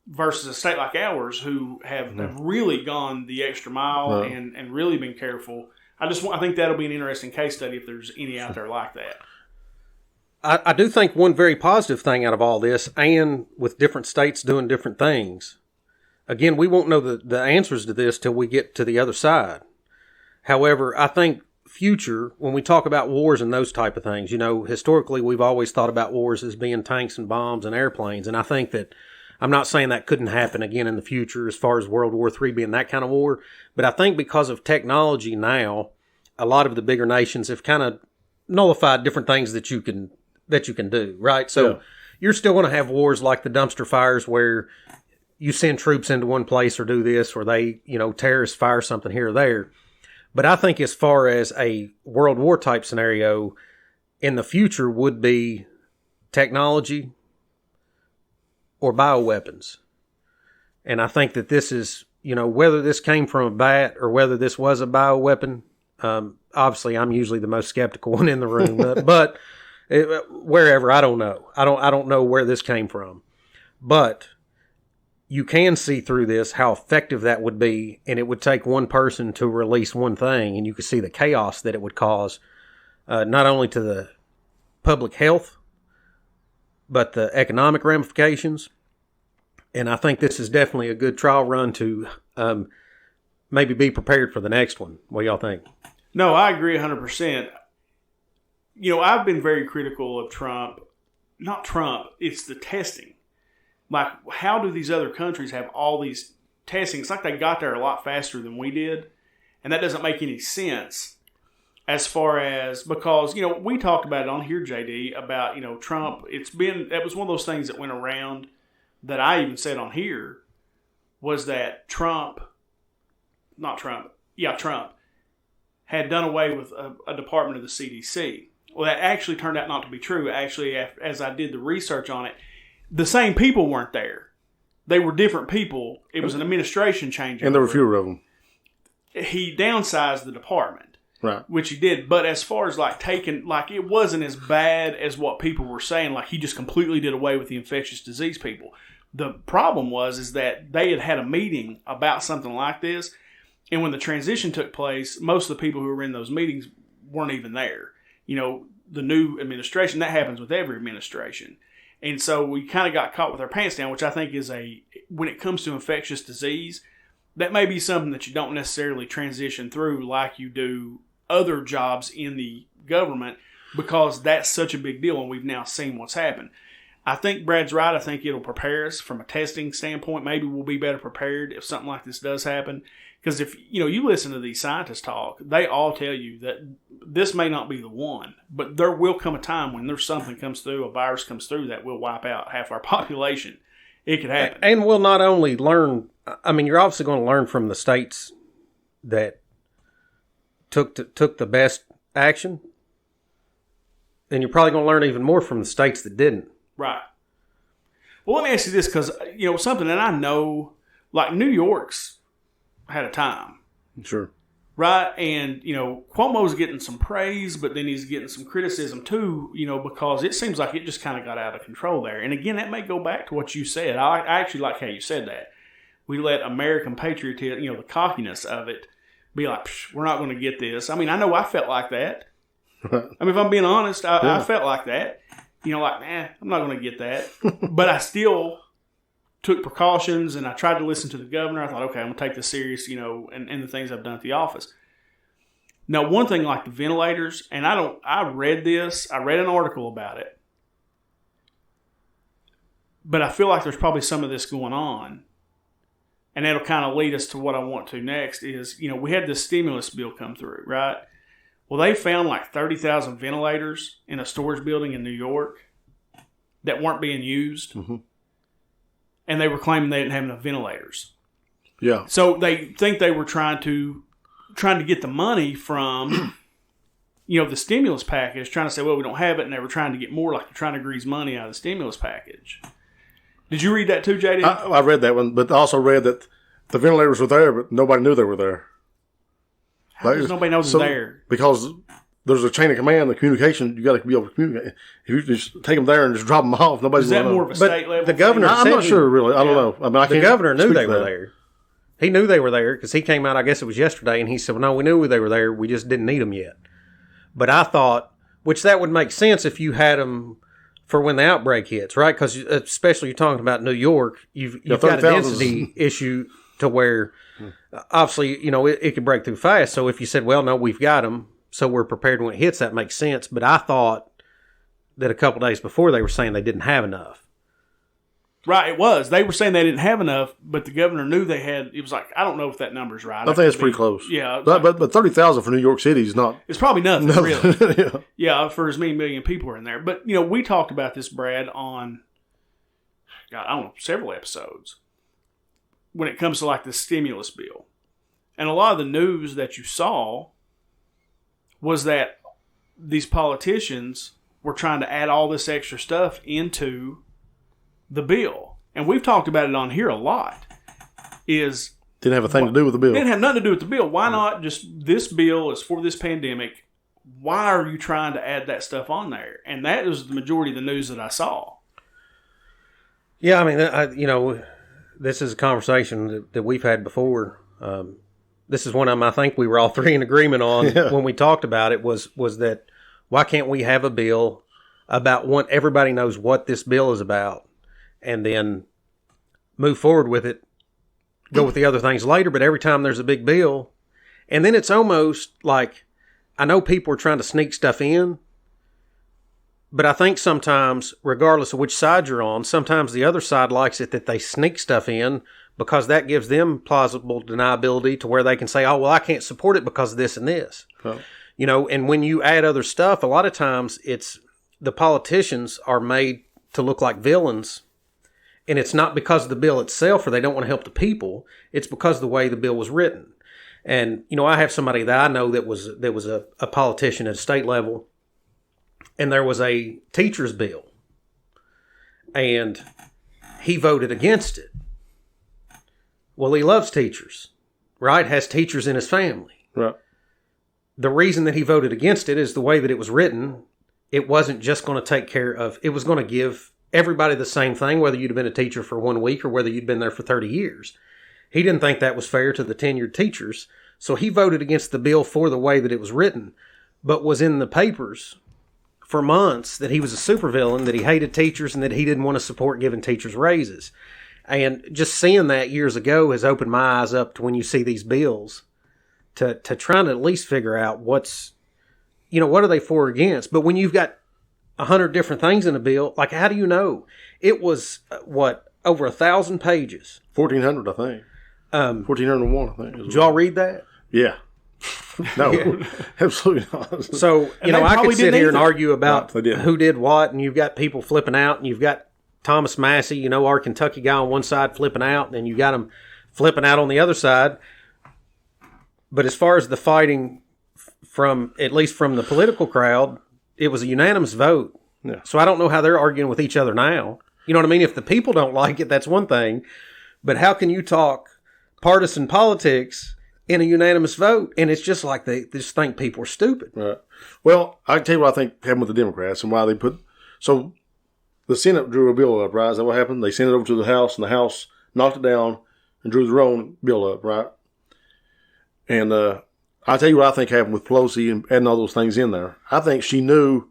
versus a state like ours who have really gone the extra mile and really been careful. I think that'll be an interesting case study if there's any out there like that. I do think one very positive thing out of all this, and with different states doing different things, again, we won't know the answers to this till we get to the other side. However, I think future, when we talk about wars and those type of things, historically we've always thought about wars as being tanks and bombs and airplanes, and I think that I'm not saying that couldn't happen again in the future as far as World War III being that kind of war, but I think because of technology now, a lot of the bigger nations have kind of nullified different things that you can do, right? So you're still going to have wars like the dumpster fires where you send troops into one place or do this, or they, terrorists fire something here or there. But I think as far as a World War type scenario in the future would be technology or bioweapons. And I think that this is, whether this came from a bat or whether this was a bioweapon, obviously I'm usually the most skeptical one in the room, but wherever, I don't know. I don't know where this came from. But you can see through this how effective that would be, and it would take one person to release one thing, and you could see the chaos that it would cause, not only to the public health, but the economic ramifications. And I think this is definitely a good trial run to maybe be prepared for the next one. What do y'all think? No, I agree 100%. I've been very critical of Trump. Not Trump, it's the testing. Like, how do these other countries have all these testing? It's like they got there a lot faster than we did. And that doesn't make any sense as far as, because, we talked about it on here, JD, about, Trump. That was one of those things that went around that I even said on here was that Trump had done away with a department of the CDC. Well, that actually turned out not to be true. Actually, as I did the research on it, the same people weren't there. They were different people. It was an administration change. And there were fewer of them. He downsized the department. Right. Which he did. But as far as it wasn't as bad as what people were saying. Like, he just completely did away with the infectious disease people. The problem is that they had a meeting about something like this. And when the transition took place, most of the people who were in those meetings weren't even there. The new administration, that happens with every administration. And so we kind of got caught with our pants down, which I think is when it comes to infectious disease, that may be something that you don't necessarily transition through like you do other jobs in the government, because that's such a big deal and we've now seen what's happened. I think Brad's right. I think it'll prepare us from a testing standpoint. Maybe we'll be better prepared if something like this does happen. Because if you listen to these scientists talk, they all tell you that this may not be the one, but there will come a time when there's something comes through, a virus comes through that will wipe out half our population. It could happen. And we'll not only learn, you're obviously going to learn from the states that took the best action, and you're probably going to learn even more from the states that didn't. Right. Well, let me ask you this, because, something that I know, like New York's had a time. Sure. Right? And, Cuomo's getting some praise, but then he's getting some criticism too, because it seems like it just kind of got out of control there. And again, that may go back to what you said. I actually like how you said that. We let American patriotism, the cockiness of it, be like, we're not going to get this. I know I felt like that. If I'm being honest, I felt like that. I'm not going to get that. But I still took precautions, and I tried to listen to the governor. I thought, okay, I'm going to take this serious, and the things I've done at the office. Now, one thing like the ventilators, and I read an article about it, but I feel like there's probably some of this going on, and that'll kind of lead us to what I want to next is, we had this stimulus bill come through, right? Well, they found like 30,000 ventilators in a storage building in New York that weren't being used. Mm-hmm. And they were claiming they didn't have enough ventilators. Yeah. So they think they were trying to get the money from, the stimulus package, trying to say, well, we don't have it, and they were trying to get more, like they're trying to grease money out of the stimulus package. Did you read that too, JD? I read that one, but I also read that the ventilators were there, but nobody knew they were there. How does nobody know they're there? Because there's a chain of command, the communication, you got to be able to communicate. If you just take them there and just drop them off, nobody's Is that going to know. more of a state level? The governor thing? I'm said not sure, really. I don't know. I mean, the governor knew they were that. there. He knew they were there because he came out, I guess it was yesterday, and he said, well, no, we knew they were there. We just didn't need them yet. But I thought, which that would make sense if you had them for when the outbreak hits, right? Because especially you're talking about New York, you've got a density issue to where obviously, it could break through fast. So if you said, well, no, we've got them, so we're prepared when it hits, that makes sense. But I thought that a couple days before they were saying they didn't have enough. Right, it was. They were saying they didn't have enough, but the governor knew they had. It was like, I don't know if that number's right. I think it's pretty close. Yeah. But 30,000 for New York City is not. It's probably nothing, really. Yeah. Yeah, for as many million people are in there. But, we talked about this, Brad, on, God, I don't know, several episodes when it comes to like the stimulus bill. And a lot of the news that you saw was that these politicians were trying to add all this extra stuff into the bill. And we've talked about it on here a lot. Didn't have a thing to do with the bill. Didn't have nothing to do with the bill. Why not just, this bill is for this pandemic. Why are you trying to add that stuff on there? And that was the majority of the news that I saw. Yeah, I mean, this is a conversation that we've had before. This is one of them I think we were all three in agreement on when we talked about it was that why can't we have a bill about what everybody knows what this bill is about and then move forward with it, go with the other things later, but every time there's a big bill, and then it's almost like, I know people are trying to sneak stuff in, but I think sometimes, regardless of which side you're on, sometimes the other side likes it that they sneak stuff in because that gives them plausible deniability to where they can say, oh, well, I can't support it because of this and this. Oh. And when you add other stuff, a lot of times it's the politicians are made to look like villains. And it's not because of the bill itself or they don't want to help the people. It's because of the way the bill was written. And, I have somebody that I know that was a politician at a state level. And there was a teacher's bill. And he voted against it. Well, he loves teachers, right? Has teachers in his family. Right. The reason that he voted against it is the way that it was written. It wasn't just going to take care of, it was going to give everybody the same thing, whether you'd have been a teacher for 1 week or whether you'd been there for 30 years. He didn't think that was fair to the tenured teachers. So he voted against the bill for the way that it was written, but was in the papers for months that he was a supervillain, that he hated teachers, and that he didn't want to support giving teachers raises. And just seeing that years ago has opened my eyes up to when you see these bills to trying to at least figure out what's, what are they for or against. But when you've got 100 different things in a bill, like how do you know? It was, over 1,000 pages. 1,400, I think. 1,401, I think. Did y'all read that? Yeah. No, absolutely not. So, I could sit here and argue about who did what, and you've got people flipping out, and you've got Thomas Massey, our Kentucky guy on one side flipping out, and then you got him flipping out on the other side. But as far as the fighting at least from the political crowd, it was a unanimous vote. Yeah. So I don't know how they're arguing with each other now. You know what I mean? If the people don't like it, that's one thing. But how can you talk partisan politics in a unanimous vote? And it's just like they just think people are stupid. Right. Well, I can tell you what I think happened with the Democrats and why they so the Senate drew a bill up, right? Is that what happened? They sent it over to the House, and the House knocked it down and drew their own bill up, right? And I'll tell you what I think happened with Pelosi and adding all those things in there. I think she knew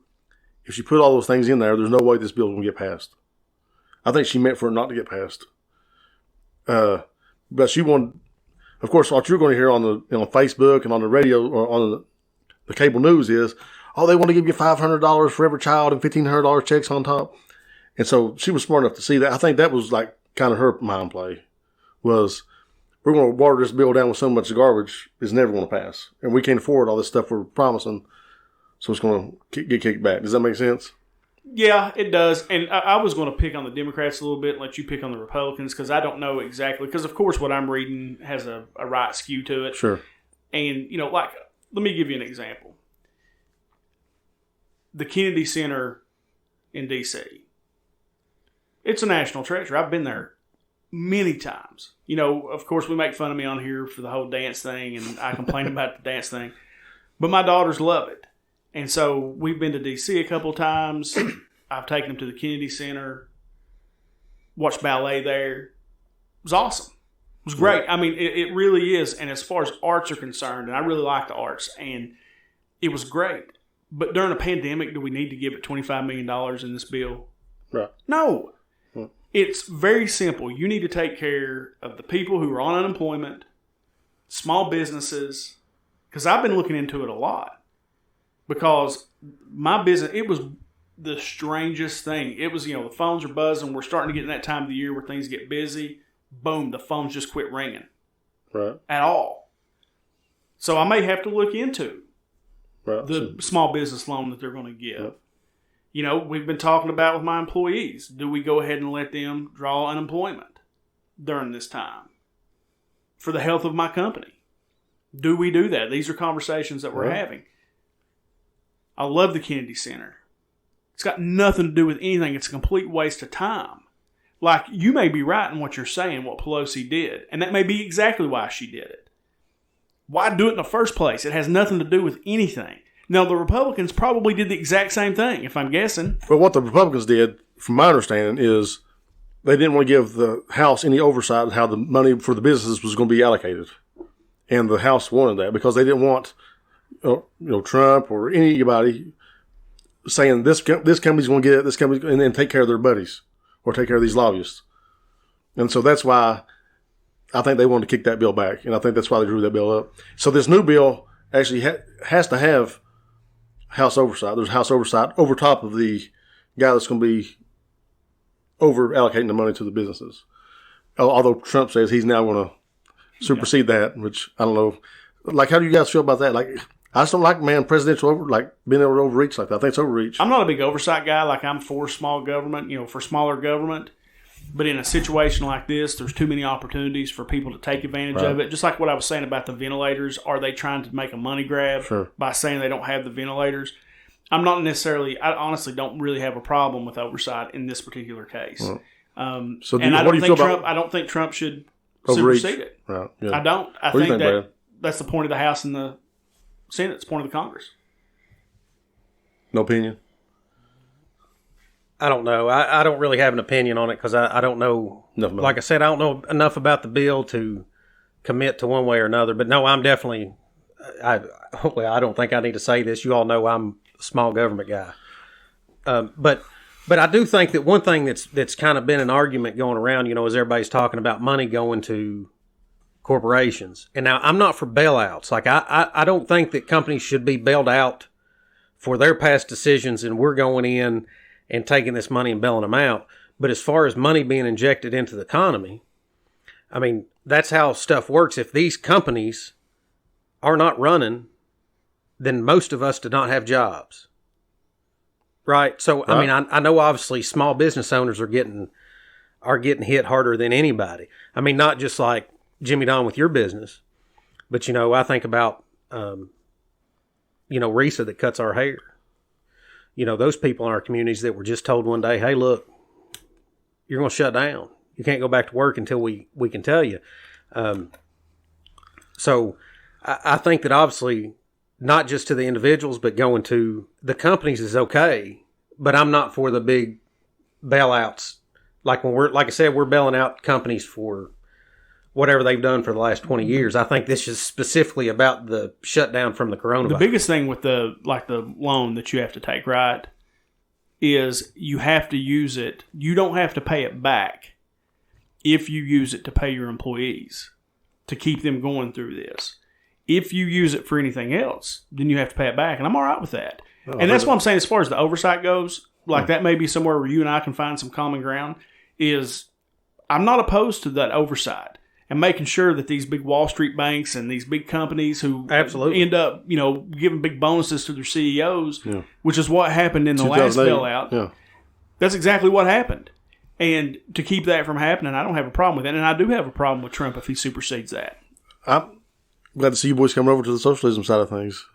if she put all those things in there, there's no way this bill was going to get passed. I think she meant for it not to get passed. But she wanted, of course, what you're going to hear on Facebook and on the radio or on the cable news is, oh, they want to give you $500 for every child and $1,500 checks on top. And so she was smart enough to see that. I think that was like kind of her mind play was, we're going to water this bill down with so much garbage, it's never going to pass. And we can't afford all this stuff we're promising, so it's going to get kicked back. Does that make sense? Yeah, it does. And I was going to pick on the Democrats a little bit and let you pick on the Republicans because I don't know exactly. Because, of course, what I'm reading has a right skew to it. Sure. And, let me give you an example. The Kennedy Center in D.C. It's a national treasure. I've been there many times. You know, of course, we make fun of me on here for the whole dance thing, and I complain about the dance thing. But my daughters love it. And so we've been to D.C. a couple of times. I've taken them to the Kennedy Center, watched ballet there. It was awesome. It was great. I mean, it really is. And as far as arts are concerned, and I really like the arts, and it was great. But during a pandemic, do we need to give it $25 million in this bill? Right. No. It's very simple. You need to take care of the people who are on unemployment, small businesses, because I've been looking into it a lot. Because my business, it was the strangest thing. It was, the phones are buzzing. We're starting to get in that time of the year where things get busy. Boom, the phones just quit ringing. Right. At all. So I may have to look into the small business loan that they're going to give. Yep. We've been talking about with my employees. Do we go ahead and let them draw unemployment during this time for the health of my company? Do we do that? These are conversations that we're having. I love the Kennedy Center. It's got nothing to do with anything. It's a complete waste of time. Like, you may be right in what you're saying, what Pelosi did, and that may be exactly why she did it. Why do it in the first place? It has nothing to do with anything. Now, the Republicans probably did the exact same thing, if I'm guessing. But what the Republicans did, from my understanding, is they didn't want to give the House any oversight of how the money for the businesses was going to be allocated. And the House wanted that because they didn't want Trump or anybody saying this company's going to get it, this company's, and then take care of their buddies or take care of these lobbyists. And so that's why I think they wanted to kick that bill back, and I think that's why they drew that bill up. So this new bill actually has to have House oversight. There's House oversight over top of the guy that's going to be over allocating the money to the businesses. Although Trump says he's now going to supersede that, which I don't know. Like, how do you guys feel about that? Like, I just don't like, presidential being able to overreach like that. I think it's overreach. I'm not a big oversight guy. Like, I'm for small government, for smaller government. But in a situation like this, there's too many opportunities for people to take advantage of it. Just like what I was saying about the ventilators. Are they trying to make a money grab by saying they don't have the ventilators? I honestly don't really have a problem with oversight in this particular case. So I don't think Trump should supersede it. Right. Yeah. I don't. I think that's the point of the House and the Senate. It's the point of the Congress. No opinion? I don't know. I don't really have an opinion on it because I don't know. Like I said, I don't know enough about the bill to commit to one way or another. But no, I'm definitely. Hopefully, I don't think I need to say this. You all know I'm a small government guy. But I do think that one thing that's kind of been an argument going around, is everybody's talking about money going to corporations. And now I'm not for bailouts. Like I don't think that companies should be bailed out for their past decisions, and we're going in and taking this money and bailing them out. But as far as money being injected into the economy, I mean, that's how stuff works. If these companies are not running, then most of us do not have jobs. Right? So, right. I mean, I know obviously small business owners are getting hit harder than anybody. I mean, not just like Jimmy Don with your business, but, I think about, Risa that cuts our hair. Those people in our communities that were just told one day, hey, look, you're going to shut down. You can't go back to work until we can tell you. So I think that obviously not just to the individuals, but going to the companies is okay. But I'm not for the big bailouts. Like I said, we're bailing out companies for whatever they've done for the last 20 years. I think this is specifically about the shutdown from the coronavirus. The biggest thing with the loan that you have to take, right, is you have to use it. You don't have to pay it back if you use it to pay your employees to keep them going through this. If you use it for anything else, then you have to pay it back. And I'm all right with that. And that's what I'm saying as far as the oversight goes. Like that may be somewhere where you and I can find some common ground. Is I'm not opposed to that oversight and making sure that these big Wall Street banks and these big companies who absolutely end up, giving big bonuses to their CEOs, which is what happened in the last bailout. Yeah. That's exactly what happened. And to keep that from happening, I don't have a problem with it. And I do have a problem with Trump if he supersedes that. I'm glad to see you boys coming over to the socialism side of things.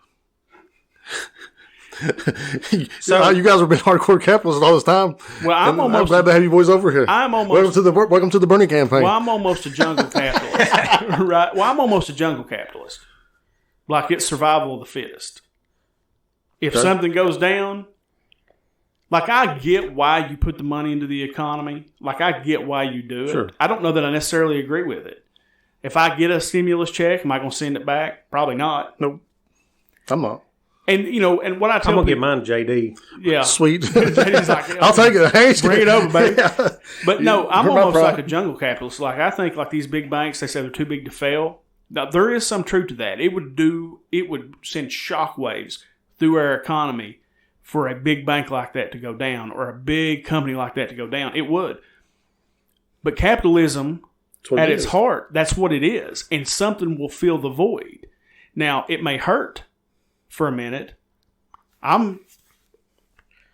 So you guys have been hardcore capitalists all this time. Well, I'm glad to have you boys over here. Welcome to the Bernie campaign. Well, I'm almost a jungle capitalist, right? Well, I'm almost a jungle capitalist. Like it's survival of the fittest. If something goes down, like I get why you put the money into the economy. Like I get why you do it. Sure. I don't know that I necessarily agree with it. If I get a stimulus check, am I going to send it back? Probably not. Nope. I'm not. And and what I tell I'm gonna people, get mine to JD. yeah, Sweet. JD's like, I'll take it. Bring it over, baby. Yeah. But no, I'm Heard my almost pride. like a jungle capitalist. Like I think like these big banks, they say they're too big to fail. Now there is some truth to that. It would send shockwaves through our economy for a big bank like that to go down or a big company like that to go down. It would. But capitalism, at its heart, that's what it is. And something will fill the void. Now, it may hurt for a minute. I'm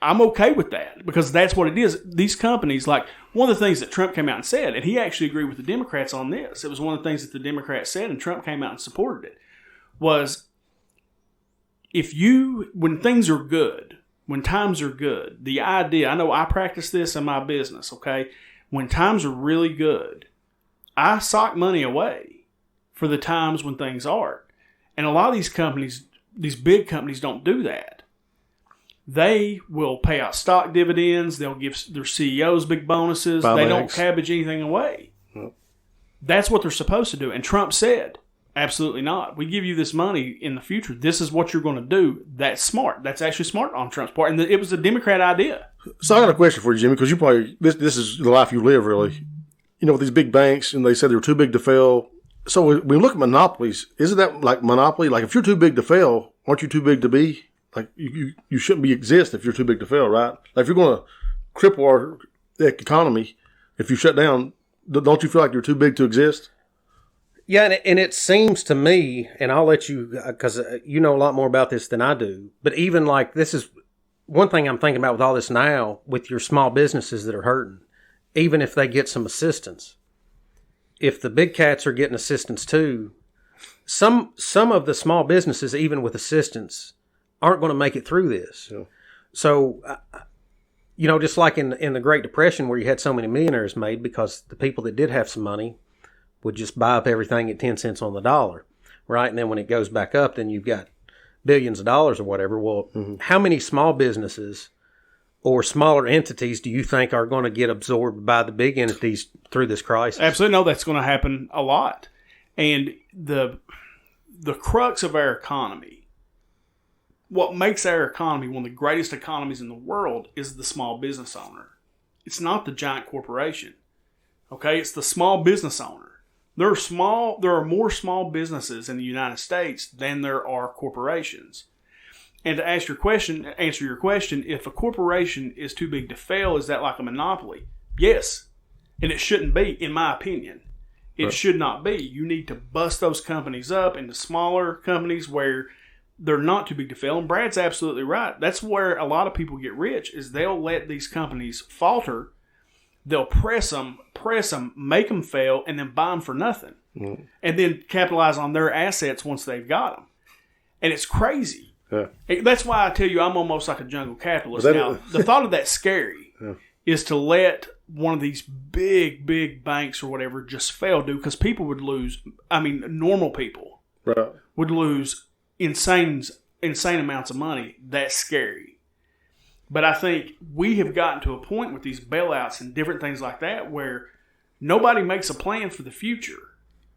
okay with that because that's what it is. These companies, like one of the things that Trump came out and said, and he actually agreed with the Democrats on this. It was one of the things that the Democrats said, and Trump came out and supported it, was when things are good, when times are good, the idea, I know I practice this in my business, okay? When times are really good, I sock money away for the times when things aren't. And a lot of these companies, these big companies don't do that. They will pay out stock dividends. They'll give their CEOs big bonuses. They don't cabbage anything away. Nope. That's what they're supposed to do. And Trump said, absolutely not. We give you this money in the future. This is what you're going to do. That's smart. That's actually smart on Trump's part. And it was a Democrat idea. So I got a question for you, Jimmy, because you probably this is the life you live, really. You know, with these big banks, and they said they were too big to fail. So when we look at monopolies, isn't that like monopoly? Like if you're too big to fail, aren't you too big to be? Like you shouldn't exist if you're too big to fail, right? Like if you're going to cripple our economy, if you shut down, don't you feel like you're too big to exist? Yeah, and it seems to me, and I'll let you, because you know a lot more about this than I do, but even like this is one thing I'm thinking about with all this now, with your small businesses that are hurting, even if they get some assistance. If the big cats are getting assistance too, some of the small businesses, even with assistance, aren't going to make it through this. Yeah. So, just like in the Great Depression where you had so many millionaires made because the people that did have some money would just buy up everything at 10 cents on the dollar, right? And then when it goes back up, then you've got billions of dollars or whatever. Well, how many small businesses or smaller entities do you think are going to get absorbed by the big entities through this crisis? Absolutely. No, that's going to happen a lot. And the crux of our economy, what makes our economy one of the greatest economies in the world is the small business owner. It's not the giant corporation. Okay? It's the small business owner. There are more small businesses in the United States than there are corporations. And to answer your question, if a corporation is too big to fail, is that like a monopoly? Yes. And it shouldn't be, in my opinion. It should not be. You need to bust those companies up into smaller companies where they're not too big to fail. And Brad's absolutely right. That's where a lot of people get rich, is they'll let these companies falter. They'll press them, make them fail, and then buy them for nothing. Mm. And then capitalize on their assets once they've got them. And it's crazy. Yeah. That's why I tell you I'm almost like a jungle capitalist. Now, the thought of that's scary is to let one of these big banks or whatever just fail, dude, because people would lose. I mean, normal people would lose insane amounts of money. That's scary. But I think we have gotten to a point with these bailouts and different things like that where nobody makes a plan for the future.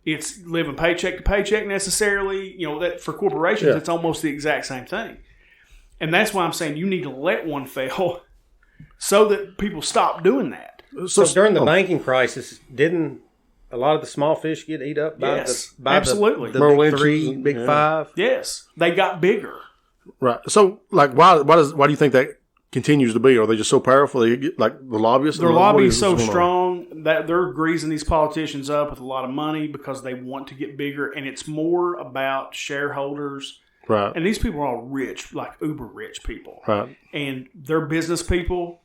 It's living paycheck to paycheck necessarily. That for corporations, it's almost the exact same thing. And that's why I'm saying you need to let one fail so that people stop doing that. So during the banking crisis, didn't a lot of the small fish get eat up by absolutely. the big three, big five? Yes, they got bigger. Right. So, like, why do you think that continues to be? Are they just so powerful? They get, like, the lobbyists? Their lobby is so strong that they're greasing these politicians up with a lot of money because they want to get bigger, and it's more about shareholders. Right. And these people are all rich, like uber rich people. Right. And they're business people.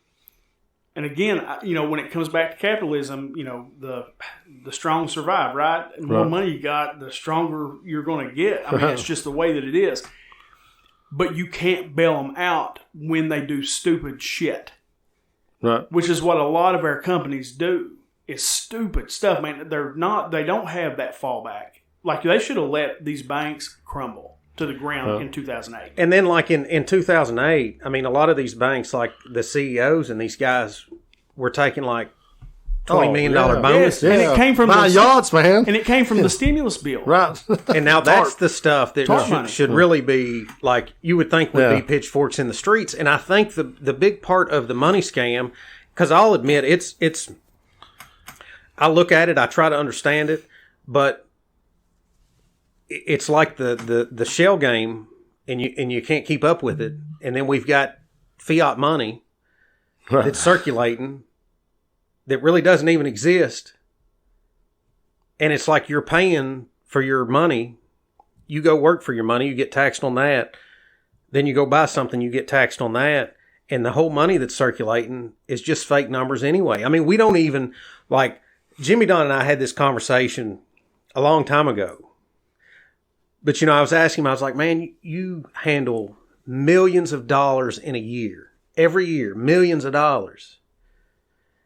And again, when it comes back to capitalism, the strong survive, right? The more money you got, the stronger you're going to get. I mean, it's just the way that it is. but you can't bail them out when they do stupid shit. Right. Which is what a lot of our companies do. It's stupid stuff, man. They don't have that fallback. Like, they should have let these banks crumble to the ground in 2008. And then, like, in 2008, I mean, a lot of these banks, like the CEOs and these guys were taking, like, $20 million bonuses. Yes, and it came from buying yachts, man. And it came from the stimulus bill. Right. And now that's the stuff that should really be, like, you would think would be pitchforks in the streets. And I think the big part of the money scam, because I'll admit, it's I look at it, I try to understand it, but it's like the shell game, and you can't keep up with it. And then we've got fiat money that's circulating that really doesn't even exist. And it's like you're paying for your money. You go work for your money, you get taxed on that. Then you go buy something, you get taxed on that. And the whole money that's circulating is just fake numbers anyway. I mean, we don't even, like, Jimmy Don and I had this conversation a long time ago. But, I was asking him, I was like, man, you handle millions of dollars in a year. Every year, millions of dollars.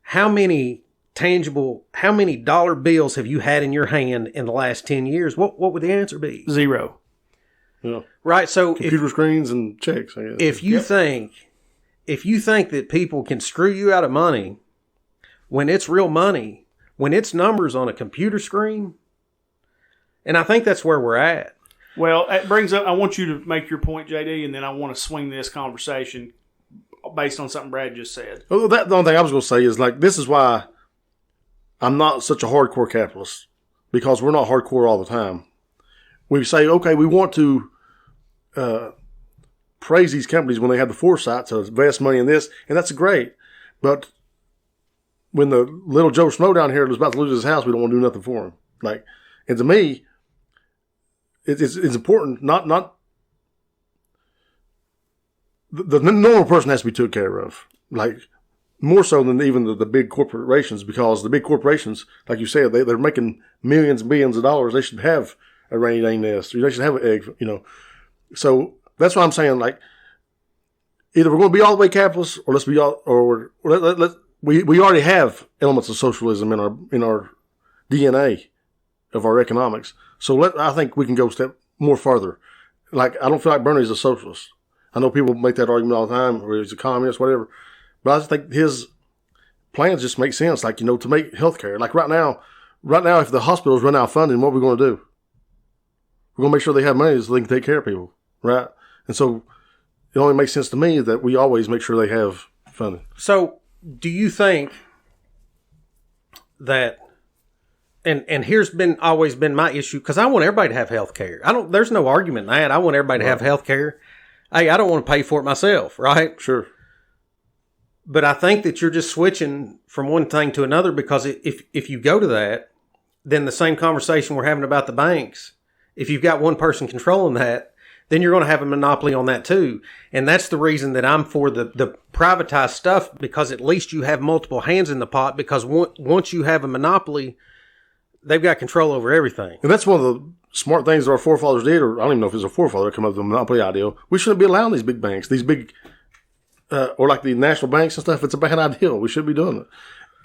How many dollar bills have you had in your hand in the last 10 years? What would the answer be? 0. Yeah. Right. So computer screens and checks. I guess. If you think that people can screw you out of money when it's real money, when it's numbers on a computer screen, and I think that's where we're at. Well, it brings up, I want you to make your point, JD, and then I want to swing this conversation based on something Brad just said. Well, the only thing I was going to say is, like, this is why I'm not such a hardcore capitalist, because we're not hardcore all the time. We say, okay, we want to praise these companies when they have the foresight to invest money in this, and that's great. But when the little Joe Schmo down here is about to lose his house, we don't want to do nothing for him. Like, and to me, it's important. Not the normal person has to be taken care of, like, more so than even the big corporations, because the big corporations, like you said, they're making millions and billions of dollars. They should have a rainy day nest, or they should have an egg, So that's what I'm saying. Like, either we're going to be all the way capitalist, or let's be all, or we already have elements of socialism in our DNA of our economics. So I think we can go a step more further. Like, I don't feel like Bernie's a socialist. I know people make that argument all the time, or he's a communist, whatever. But I just think his plans just make sense. Like, to make healthcare. Like, right now, if the hospitals run out of funding, what are we going to do? We're going to make sure they have money so they can take care of people, right? And so it only makes sense to me that we always make sure they have funding. So do you think that, and here's always been my issue, because I want everybody to have health care. There's no argument in that. I want everybody to have health care. Hey, I don't want to pay for it myself, right? Sure. But I think that you're just switching from one thing to another, because if you go to that, then the same conversation we're having about the banks, if you've got one person controlling that, then you're going to have a monopoly on that too. And that's the reason that I'm for the privatized stuff, because at least you have multiple hands in the pot, because once you have a monopoly, they've got control over everything. And that's one of the smart things that our forefathers did, or I don't even know if it was a forefather that came up with the monopoly idea. We shouldn't be allowing these big banks, these big, or like the national banks and stuff. It's a bad idea. We should be doing it.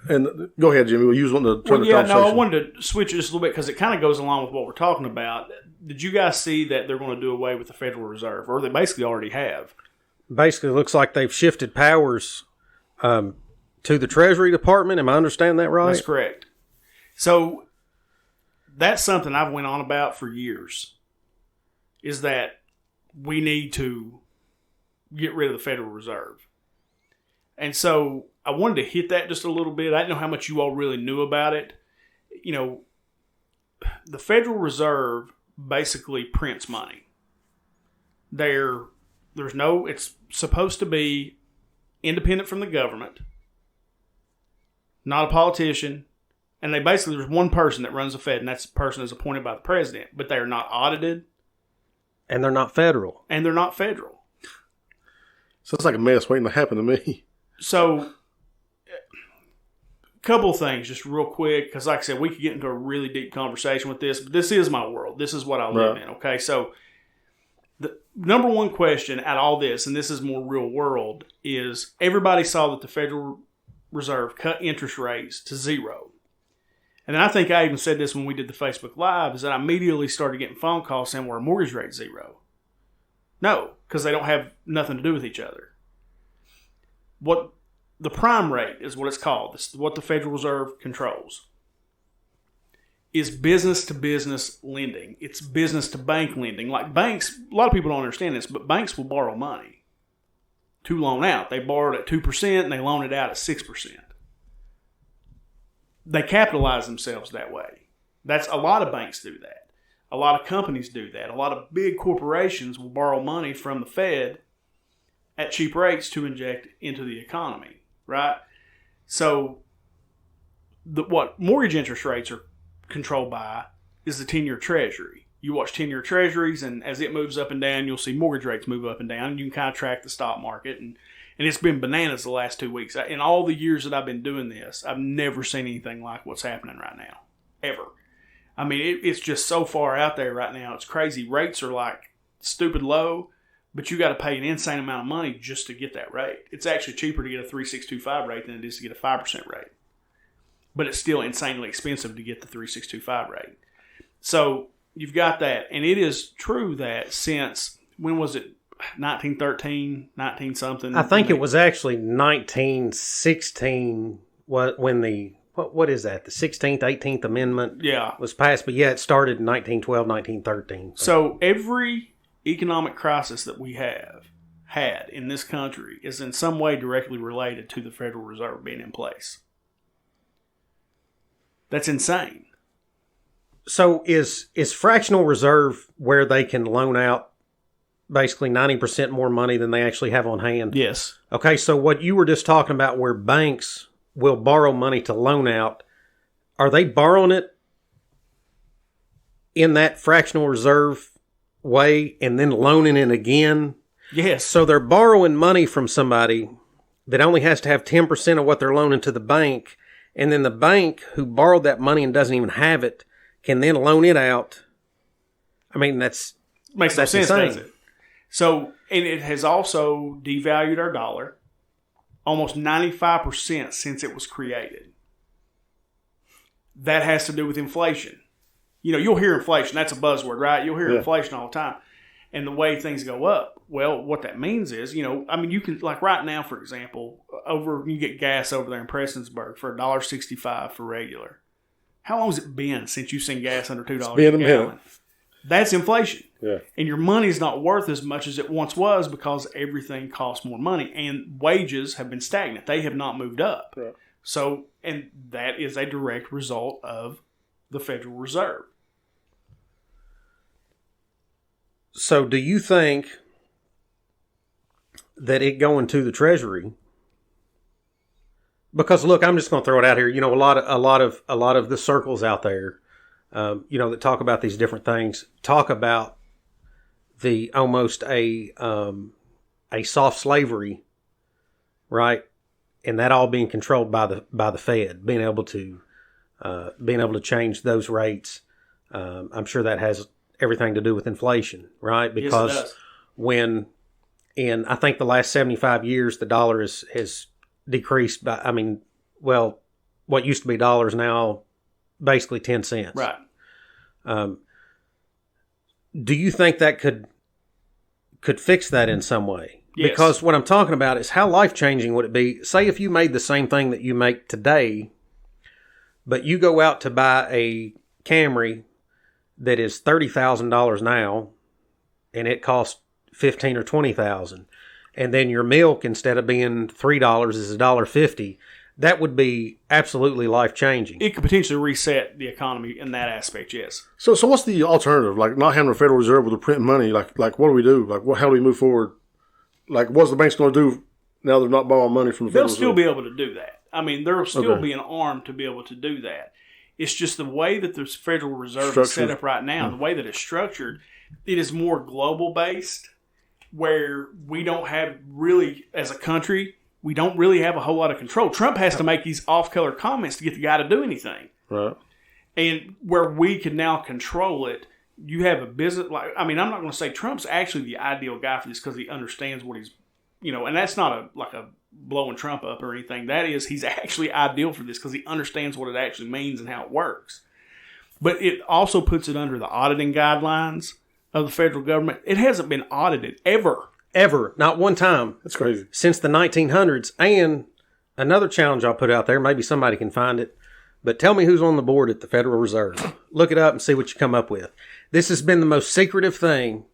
And go ahead, Jimmy. You want to turn the conversation. No, I wanted to switch it just a little bit because it kind of goes along with what we're talking about. Did you guys see that they're going to do away with the Federal Reserve, or they basically already have? Basically, it looks like they've shifted powers to the Treasury Department. Am I understanding that right? That's correct. So that's something I've went on about for years, is that we need to get rid of the Federal Reserve. And so I wanted to hit that just a little bit. I didn't know how much you all really knew about it. The Federal Reserve basically prints money. It's supposed to be independent from the government, not a politician. And there's one person that runs the Fed, and that person is appointed by the president, but they are not audited. And they're not federal. So it's like a mess waiting to happen to me. So, a couple of things just real quick, because like I said, we could get into a really deep conversation with this, but this is my world. This is what I live in, okay? So, The number one question out of all this, and this is more real world, is everybody saw that the Federal Reserve cut interest rates to zero. And then I think I even said this when we did the Facebook Live, is that I immediately started getting phone calls saying, well, our mortgage rate's zero. No, because they don't have nothing to do with each other. What the prime rate is what it's called. This is what the Federal Reserve controls. Is business-to-business lending. It's business-to-bank lending. Like banks, a lot of people don't understand this, but banks will borrow money to loan out. They borrowed at 2% and they loan it out at 6%. They capitalize themselves that way. That's a lot of banks do that. A lot of companies do that. A lot of big corporations will borrow money from the Fed at cheap rates to inject into the economy, right? So what mortgage interest rates are controlled by is the 10-year treasury. You watch 10-year treasuries, and as it moves up and down, you'll see mortgage rates move up and down, and you can kind of track the stock market. And it's been bananas the last 2 weeks. In all the years that I've been doing this, I've never seen anything like what's happening right now, ever. I mean, it's just so far out there right now. It's crazy. Rates are like stupid low, but you got to pay an insane amount of money just to get that rate. It's actually cheaper to get a 3.625 rate than it is to get a 5% rate. But it's still insanely expensive to get the 3.625 rate. So you've got that. And it is true that since, when was it? 1913, 19 something. I think it was actually 1916 when the what is that? The 16th, 18th Amendment was passed. But yeah, it started in 1912, 1913. So every economic crisis that we have had in this country is in some way directly related to the Federal Reserve being in place. That's insane. So is fractional reserve where they can loan out basically 90% more money than they actually have on hand? Yes. Okay, so what you were just talking about where banks will borrow money to loan out, are they borrowing it in that fractional reserve way and then loaning it again? Yes. So they're borrowing money from somebody that only has to have 10% of what they're loaning to the bank, and then the bank who borrowed that money and doesn't even have it can then loan it out. I mean, that's makes no sense, insane. does it? So, and it has also devalued our dollar almost 95% since it was created. That has to do with inflation. You know, you'll hear inflation. That's a buzzword, right? You'll hear inflation all the time. And the way things go up, well, what that means is, you know, I mean, you can, like right now, for example, you get gas over there in Prestonsburg for $1.65 for regular. How long has it been since you've seen gas under $2 a gallon? That's inflation. Yeah. And your money's not worth as much as it once was because everything costs more money. And wages have been stagnant. They have not moved up. Right. So, and that is a direct result of the Federal Reserve. So do you think that it going to the Treasury? Because look, I'm just going to throw it out here. You know, a lot of the circles out there, you know, that talk about these different things, talk about the almost a soft slavery, right? And that all being controlled by the Fed, being able to change those rates. I'm sure that has everything to do with inflation, right? Because yes, it does. When in I think the last 75 years, the dollar has decreased by, I mean, well, what used to be dollars now, basically 10 cents. Right. Do you think that could fix that in some way? Yes. Because what I'm talking about is how life-changing would it be? Say if you made the same thing that you make today, but you go out to buy a Camry that is $30,000 now, and it costs $15,000 or $20,000, and then your milk, instead of being $3, is $1.50. That would be absolutely life-changing. It could potentially reset the economy in that aspect, yes. So what's the alternative? Like not having a Federal Reserve with the print money. Like what do we do? Like how do we move forward? Like what's the banks going to do now? They're not borrowing money from the Federal They'll still Reserve? be able to do that. I mean, there'll still be an arm to be able to do that. It's just the way that the Federal Reserve is set up right now, the way that it's structured, it is more global-based, where we don't have really, as a country, we don't really have a whole lot of control. Trump has to make these off-color comments to get the guy to do anything. Right. And where we can now control it you have a business like, I mean, I'm not going to say Trump's actually the ideal guy for this because he understands what he's, and that's not a blowing Trump up or anything. That is, he's actually ideal for this because he understands what it actually means and how it works. But it also puts it under the auditing guidelines of the federal government. It hasn't been audited ever. Ever. Not one time. That's crazy. Since the 1900s. And another challenge I'll put out there, maybe somebody can find it, but tell me who's on the board at the Federal Reserve. Look it up and see what you come up with. This has been the most secretive thing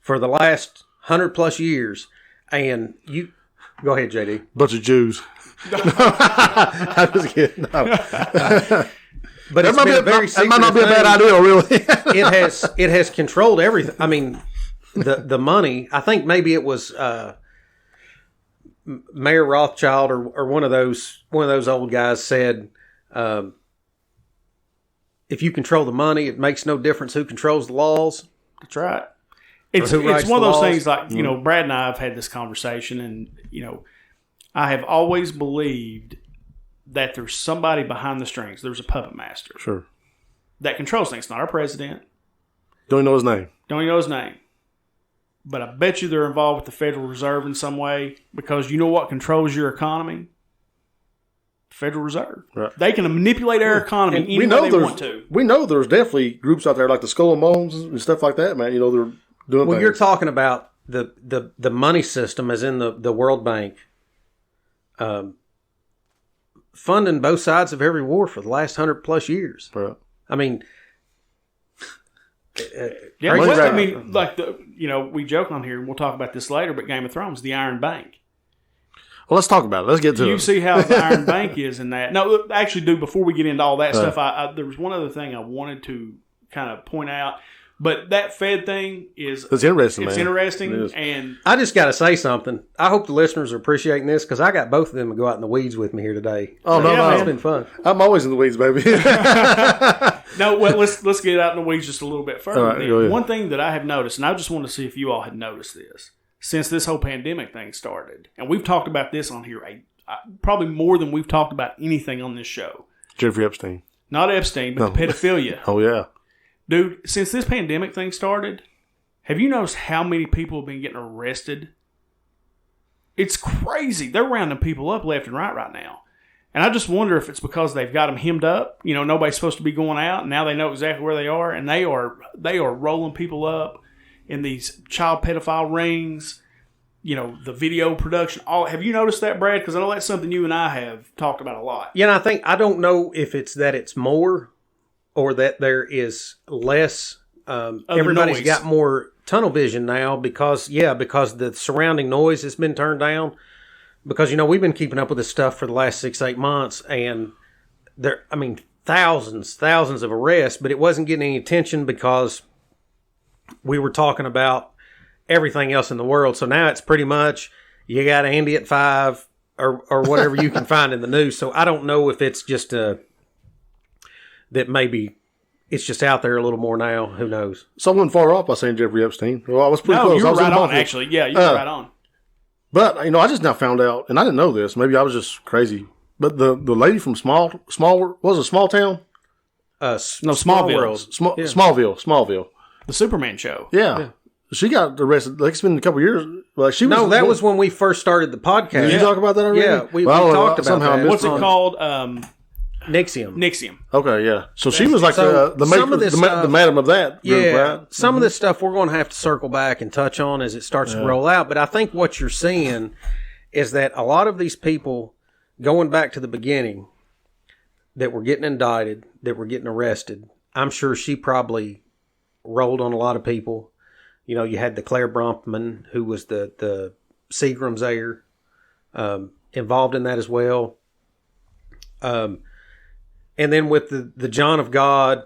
for the last 100+ years. And you... Go ahead, JD. Bunch of Jews. I was kidding. No. But it's been a very secretive That might not be a bad idea, really. It has controlled everything. I mean, the money. I think maybe it was Mayor Rothschild or one of those old guys said, if you control the money, it makes no difference who controls the laws. That's right. It's one of those things like, Brad and I have had this conversation, and, I have always believed that there's somebody behind the strings. There's a puppet master. Sure. That controls things. It's not our president. Don't even know his name. Don't even know his name. But I bet you they're involved with the Federal Reserve in some way, because you know what controls your economy? The Federal Reserve. Right. They can manipulate our economy any way they want to. We know there's definitely groups out there like the Skull and Bones and stuff like that, man. They're doing things. You're talking about the money system as in the World Bank. Funding both sides of every war for the last 100+ years. Right. I mean, we joke on here, and we'll talk about this later, but Game of Thrones, the Iron Bank. Well, let's talk about it. Let's get to it. You see how the Iron Bank is in that. No, actually, before we get into all that stuff, there was one other thing I wanted to kind of point out. But that Fed thing it's interesting. It's interesting, and I just got to say something. I hope the listeners are appreciating this because I got both of them to go out in the weeds with me here today. Oh no, it's been fun. I'm always in the weeds, baby. No, well, let's get out in the weeds just a little bit further. Right, go ahead. One thing that I have noticed, and I just want to see if you all had noticed this since this whole pandemic thing started, and we've talked about this on here probably more than we've talked about anything on this show. Jeffrey Epstein, not Epstein, but the pedophilia. Oh yeah. Dude, since this pandemic thing started, have you noticed how many people have been getting arrested? It's crazy. They're rounding people up left and right now. And I just wonder if it's because they've got them hemmed up. Nobody's supposed to be going out, and now they know exactly where they are, and they are rolling people up in these child pedophile rings, the video production. Have you noticed that, Brad? Because I know that's something you and I have talked about a lot. Yeah, and I don't know if it's that it's more or that there is less. Everybody's noise. got more tunnel vision now because the surrounding noise has been turned down. Because, we've been keeping up with this stuff for the last 6-8 months, and thousands of arrests, but it wasn't getting any attention because we were talking about everything else in the world. So now it's pretty much, you got Andy at 5 or whatever you can find in the news. So I don't know if it's just that maybe it's just out there a little more now. Who knows? Someone far off by saying Jeffrey Epstein. Well, I was pretty close. You were right on, actually. Yeah, you were right on. But, I just now found out, and I didn't know this. Maybe I was just crazy. But the lady from Small town? Smallville. Smallville. The Superman show. Yeah. She got arrested. It's been a couple of years. That was when we first started the podcast. Did you talk about that already? Yeah, we talked about that. What's it called? NXIVM. Okay, yeah. So she was like the madam of that group, right? Some of this stuff we're going to have to circle back and touch on as it starts to roll out. But I think what you're seeing is that a lot of these people, going back to the beginning, that were getting indicted, that were getting arrested, I'm sure she probably rolled on a lot of people. You had the Claire Bronfman, who was the Seagram's heir, involved in that as well. And then with the John of God,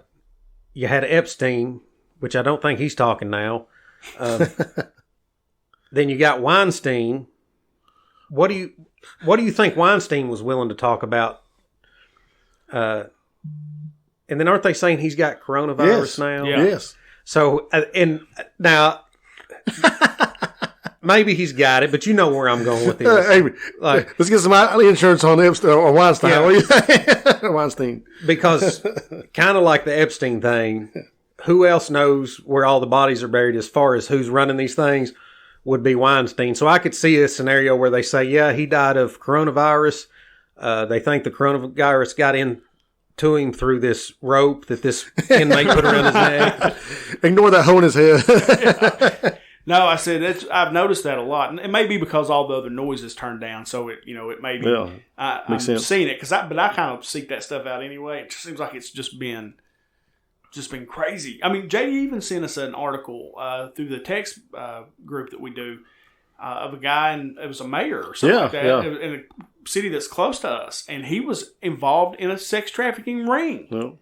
you had Epstein, which I don't think he's talking now. Then you got Weinstein. What do you think Weinstein was willing to talk about? And then aren't they saying he's got coronavirus now? Yeah. Yes. So, and now, maybe he's got it, but you know where I'm going with this. Hey, let's get some insurance on Epstein or Weinstein. Yeah. What do you think? Weinstein. Because kind of like the Epstein thing, who else knows where all the bodies are buried as far as who's running these things would be Weinstein. So I could see a scenario where they say, yeah, he died of coronavirus. They think the coronavirus got into him through this rope that this inmate put around his neck. Ignore that hole in his head. No, I said I've noticed that a lot, and it may be because all the other noise is turned down, so it may be. Yeah, I'm seeing it but I kind of seek that stuff out anyway. It just seems like it's just been crazy. I mean, JD even sent us an article through the text group that we do of a guy, and it was a mayor or something like that in a city that's close to us, and he was involved in a sex trafficking ring. No.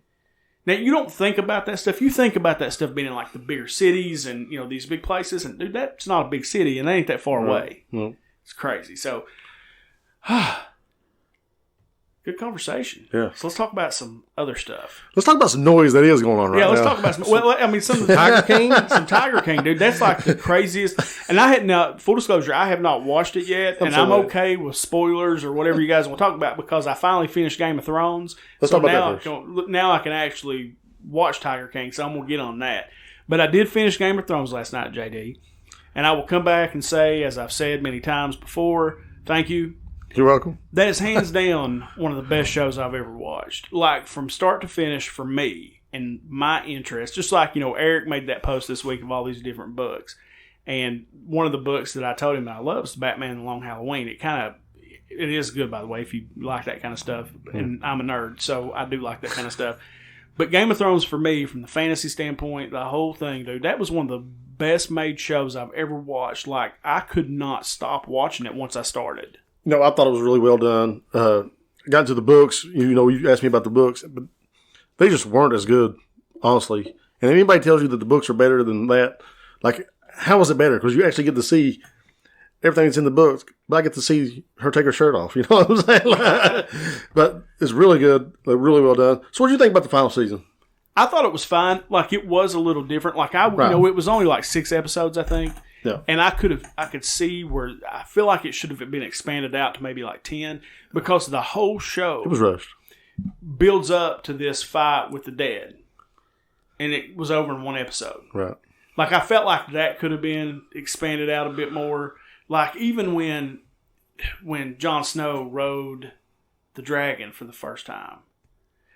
Now, you don't think about that stuff. You think about that stuff being in like the bigger cities and, these big places. And, dude, that's not a big city and that ain't that far away. No. It's crazy. So, good conversation. Yeah. So, let's talk about some other stuff. Let's talk about some noise that is going on right now. Yeah, let's talk about some. Well, I mean, some Tiger King. Some Tiger King, dude. That's like the craziest. And full disclosure, I have not watched it yet. And I'm okay with spoilers or whatever you guys want to talk about because I finally finished Game of Thrones. Let's talk about that first. Now I can actually watch Tiger King, so I'm going to get on that. But I did finish Game of Thrones last night, JD. And I will come back and say, as I've said many times before, thank you. You're welcome. That is hands down one of the best shows I've ever watched. Like, from start to finish for me and my interest. Just like, Eric made that post this week of all these different books. And one of the books that I told him that I love is Batman and the Long Halloween. It is good, by the way, if you like that kind of stuff. And I'm a nerd, so I do like that kind of stuff. But Game of Thrones, for me, from the fantasy standpoint, the whole thing, dude, that was one of the best made shows I've ever watched. Like, I could not stop watching it once I started. I thought it was really well done. Got into the books. You asked me about the books, but they just weren't as good, honestly. And if anybody tells you that the books are better than that, like, how is it better? Because you actually get to see everything that's in the books, but I get to see her take her shirt off. You know what I'm saying? But it's really good. They're really well done. So what do you think about the final season? I thought it was fine. Like, it was a little different. Like, it was only like 6 episodes, I think. Yeah. And I could see where I feel like it should have been expanded out to maybe like 10 because the whole show It was rushed. builds up to this fight with the dead. And it was over in 1 episode. Right. Like, I felt like that could have been expanded out a bit more. Like, even when Jon Snow rode the dragon for the first time.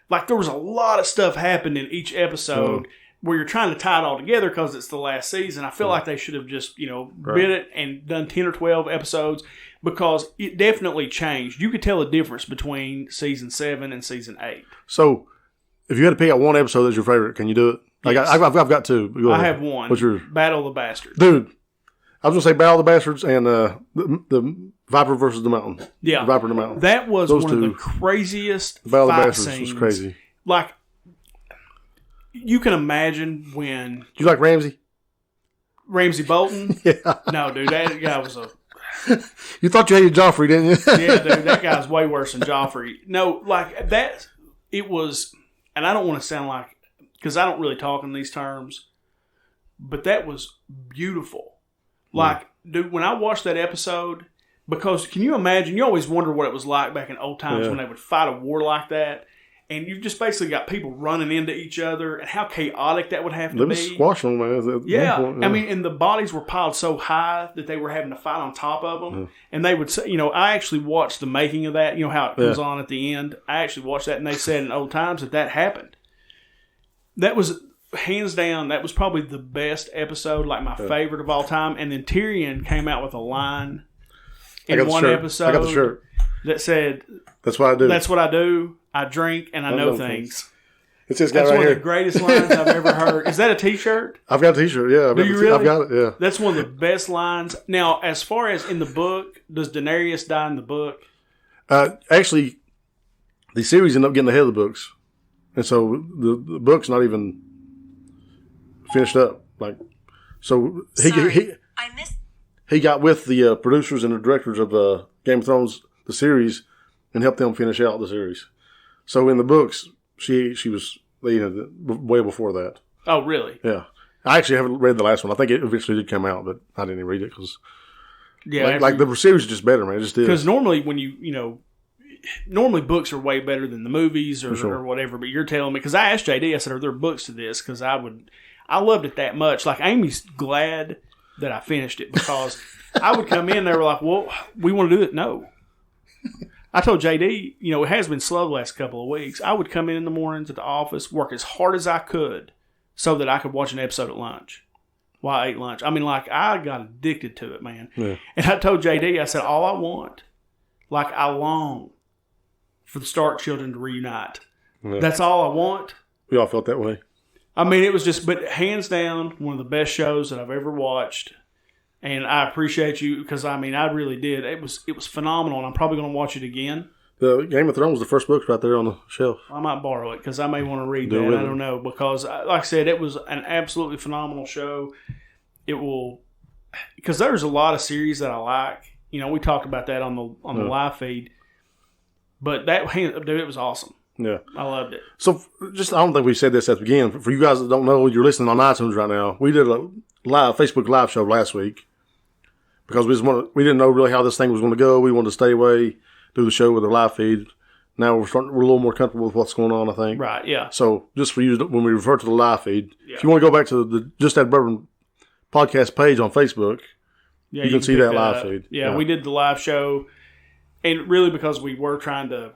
Like, there was a lot of stuff happened in each episode where you're trying to tie it all together because it's the last season. I feel like they should have just, bit it and done 10 or 12 episodes because it definitely changed. You could tell the difference between season 7 and season 8. So, if you had to pick out one episode that's your favorite, can you do it? Like, Yes. I've got 2. Go ahead. I have one. What's yours? Battle of the Bastards. Dude, I was going to say Battle of the Bastards and the Viper versus the Mountain. Yeah. The Viper and the Mountain. That was Those one of two. the craziest Battle of the fight Bastards scenes. was crazy. Like, you can imagine when Do you like Ramsey? Ramsey Bolton. Yeah. No, dude, that guy was a You thought you hated Joffrey, didn't you? yeah, dude. That guy's way worse than Joffrey. No, like that. It was, and I don't want to sound like because I don't really talk in these terms, but that was beautiful. Like, dude, when I watched that episode, because can you imagine? You always wonder what it was like back in old times when they would fight a war like that. And you've just basically got people running into each other and how chaotic that would have to They be. was squashing them, man. Yeah. At one point, I mean, and the bodies were piled so high that they were having to fight on top of them. And they would say, I actually watched the making of that, how it comes on at the end. I actually watched that, and they said in old times that happened. That was, hands down, that was probably the best episode, like my favorite of all time. And then Tyrion came out with a line in one episode I got the shirt. that said, That's what I do. "That's what I do. I drink and I know things." It's this guy That's right one here. of the greatest lines I've ever heard. Is that a T-shirt? I've got a T-shirt. Yeah, Do you really? I've got it. Yeah. That's one of the best lines. Now, as far as in the book, does Daenerys die in the book? Actually, the series ended up getting ahead of the books, and so the book's not even finished up. Like, so he got with the producers and the directors of Game of Thrones, the series, and helped them finish out the series. So in the books, she was way before that. Oh, really? Yeah, I actually haven't read the last one. I think it eventually did come out, but I didn't even read it because Yeah. like the series is just better, man. It just is. Because normally when normally books are way better than the movies or whatever, but you're telling me, because I asked JD, I said, are there books to this? Because I loved it that much. Like, Amy's glad that I finished it, because I would come in, they were like, well, we want to do it. No. I told JD, it has been slow the last couple of weeks. I would come in the mornings at the office, work as hard as I could so that I could watch an episode at lunch while I ate lunch. I mean, like, I got addicted to it, man. Yeah. And I told JD, I said, all I want, like, I long for the Stark children to reunite. Yeah. That's all I want. We all felt that way. I mean, it was just, but hands down, one of the best shows that I've ever watched. And I appreciate you, because, I mean, I really did. It was phenomenal, and I'm probably going to watch it again. The Game of Thrones, the first book's right there on the shelf. I might borrow it, because I may want to read that. I don't know, because, like I said, it was an absolutely phenomenal show. It will, because there's a lot of series that I like. We talked about that on the live feed. But dude, it was awesome. Yeah. I loved it. So, I don't think we said this at the beginning. For you guys that don't know, you're listening on iTunes right now. We did a Facebook Live show last week because we didn't know really how this thing was going to go. We wanted to stay away, do the show with the live feed. Now we're a little more comfortable with what's going on, I think. Right, yeah. So, just for you, when we refer to the live feed, if you want to go back to the Just That Bourbon podcast page on Facebook, you can see that live feed. Yeah, we did the live show, and really because we were trying to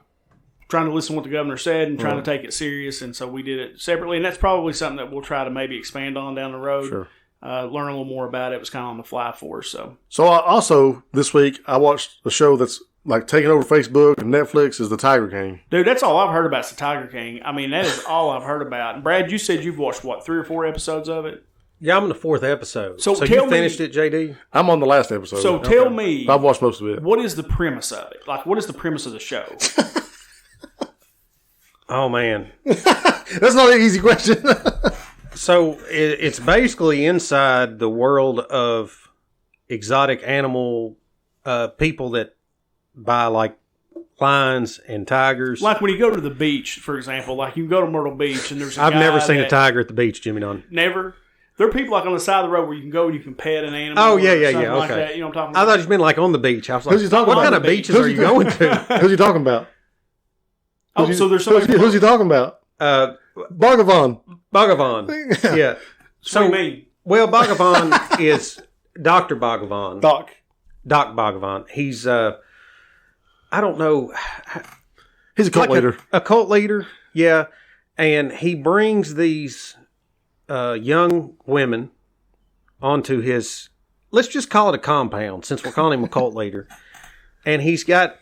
listen to what the governor said and trying to take it serious, and so we did it separately, and that's probably something that we'll try to maybe expand on down the road. Sure. Learn a little more about it. It was kind of on the fly for us. So also this week I watched a show that's like taking over Facebook and Netflix is The Tiger King. Dude, that's all I've heard about is The Tiger King. I mean, that is all I've heard about. And Brad, you said you've watched, 3 or 4 episodes of it? Yeah, I'm on the 4th episode. So you finished it, JD? I'm on the last episode. So tell me. I've watched most of it. What is the premise of it? Like, what is the premise of the show? Oh, man. That's not an easy question. So it's basically inside the world of exotic animal people that buy like lions and tigers. Like when you go to the beach, for example, like you can go to Myrtle Beach and there's I've never seen a tiger at the beach, Jimmy Don. Never? There are people like on the side of the road where you can go and you can pet an animal. Oh, yeah, okay. Like that. You know what I'm talking about? I thought you meant like on the beach. I was like, what kind of beaches are you going to? Who's he talking about? So there's somebody. Who's he talking about? Bhagavan. Yeah. So, what do you mean? Well, Bhagavan is Dr. Bhagavan. Doc Bhagavan. He's, I don't know. He's a cult leader. A cult leader, yeah. And he brings these young women onto his, let's just call it a compound since we're calling him a cult leader. And he's got,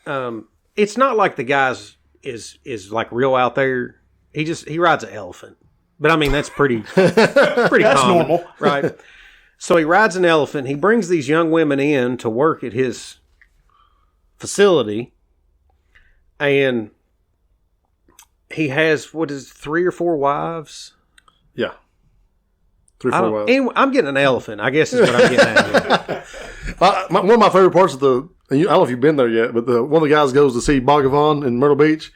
it's not like the guy's is like real out there. He rides an elephant. But I mean, that's pretty that's common, normal. Right? So he rides an elephant. He brings these young women in to work at his facility. And he has, 3 or 4 wives? Yeah. 3 or 4 wives. Anyway, I'm getting an elephant, I guess is what I'm getting at here. One of my favorite parts of I don't know if you've been there yet, but one of the guys goes to see Bhagavan in Myrtle Beach.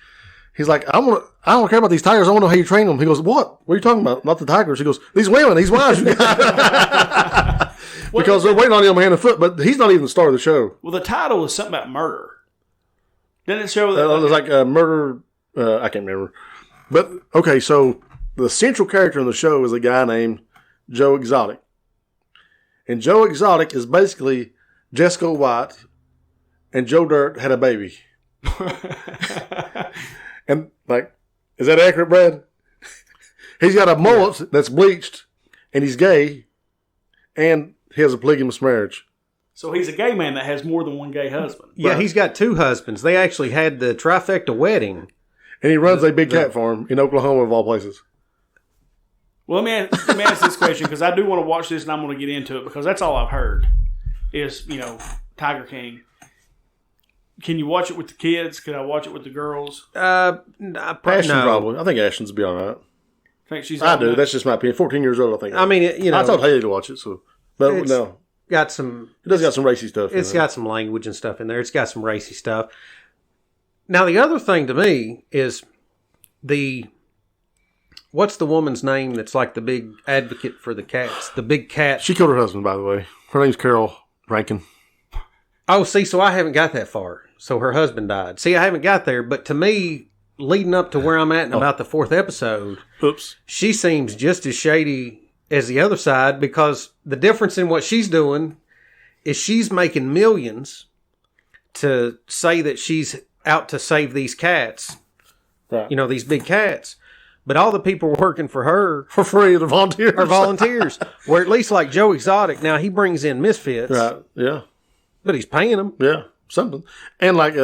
He's like, I don't care about these tigers. I want to know how you train them. He goes, what? What are you talking about? Not the tigers. He goes, these women, these wives you got. Because they're waiting on him hand and foot, but he's not even the star of the show. Well, the title is something about murder. Didn't it show that? It was like murder. I can't remember. But, okay, so the central character in the show is a guy named Joe Exotic. And Joe Exotic is basically Jessica White and Joe Dirt had a baby. And, like, is that accurate, Brad? He's got a mullet that's bleached, and he's gay, and he has a polygamous marriage. So he's a gay man that has more than one gay husband. Yeah, right. He's got 2 husbands. They actually had the trifecta wedding. And he runs a big cat farm in Oklahoma, of all places. Well, let me ask this question, because I do want to watch this, and I'm going to get into it, because that's all I've heard is, Tiger King. Can you watch it with the kids? Can I watch it with the girls? Ashton probably. I think Ashton's be all right. Think she's. I do. Enough? That's just my opinion. 14 years old, I think. I mean, I told Haley to watch it, so. But no. Got some. It does got some racy stuff. It's got some language and stuff in there. It's got some racy stuff. Now, the other thing to me is what's the woman's name that's like the big advocate for the cats? The big cat. She killed her husband, by the way. Her name's Carol Rankin. Oh, see, so I haven't got that far. So her husband died. See, I haven't got there, but to me, leading up to where I'm at in about the 4th episode, Oops. she seems just as shady as the other side, because the difference in what she's doing is she's making millions to say that she's out to save these cats, Right. you know, these big cats. But all the people working for her For free, the volunteers. are volunteers. Where at least like Joe Exotic, now he brings in misfits, Right. Yeah. but he's paying them. Yeah. Something. And like,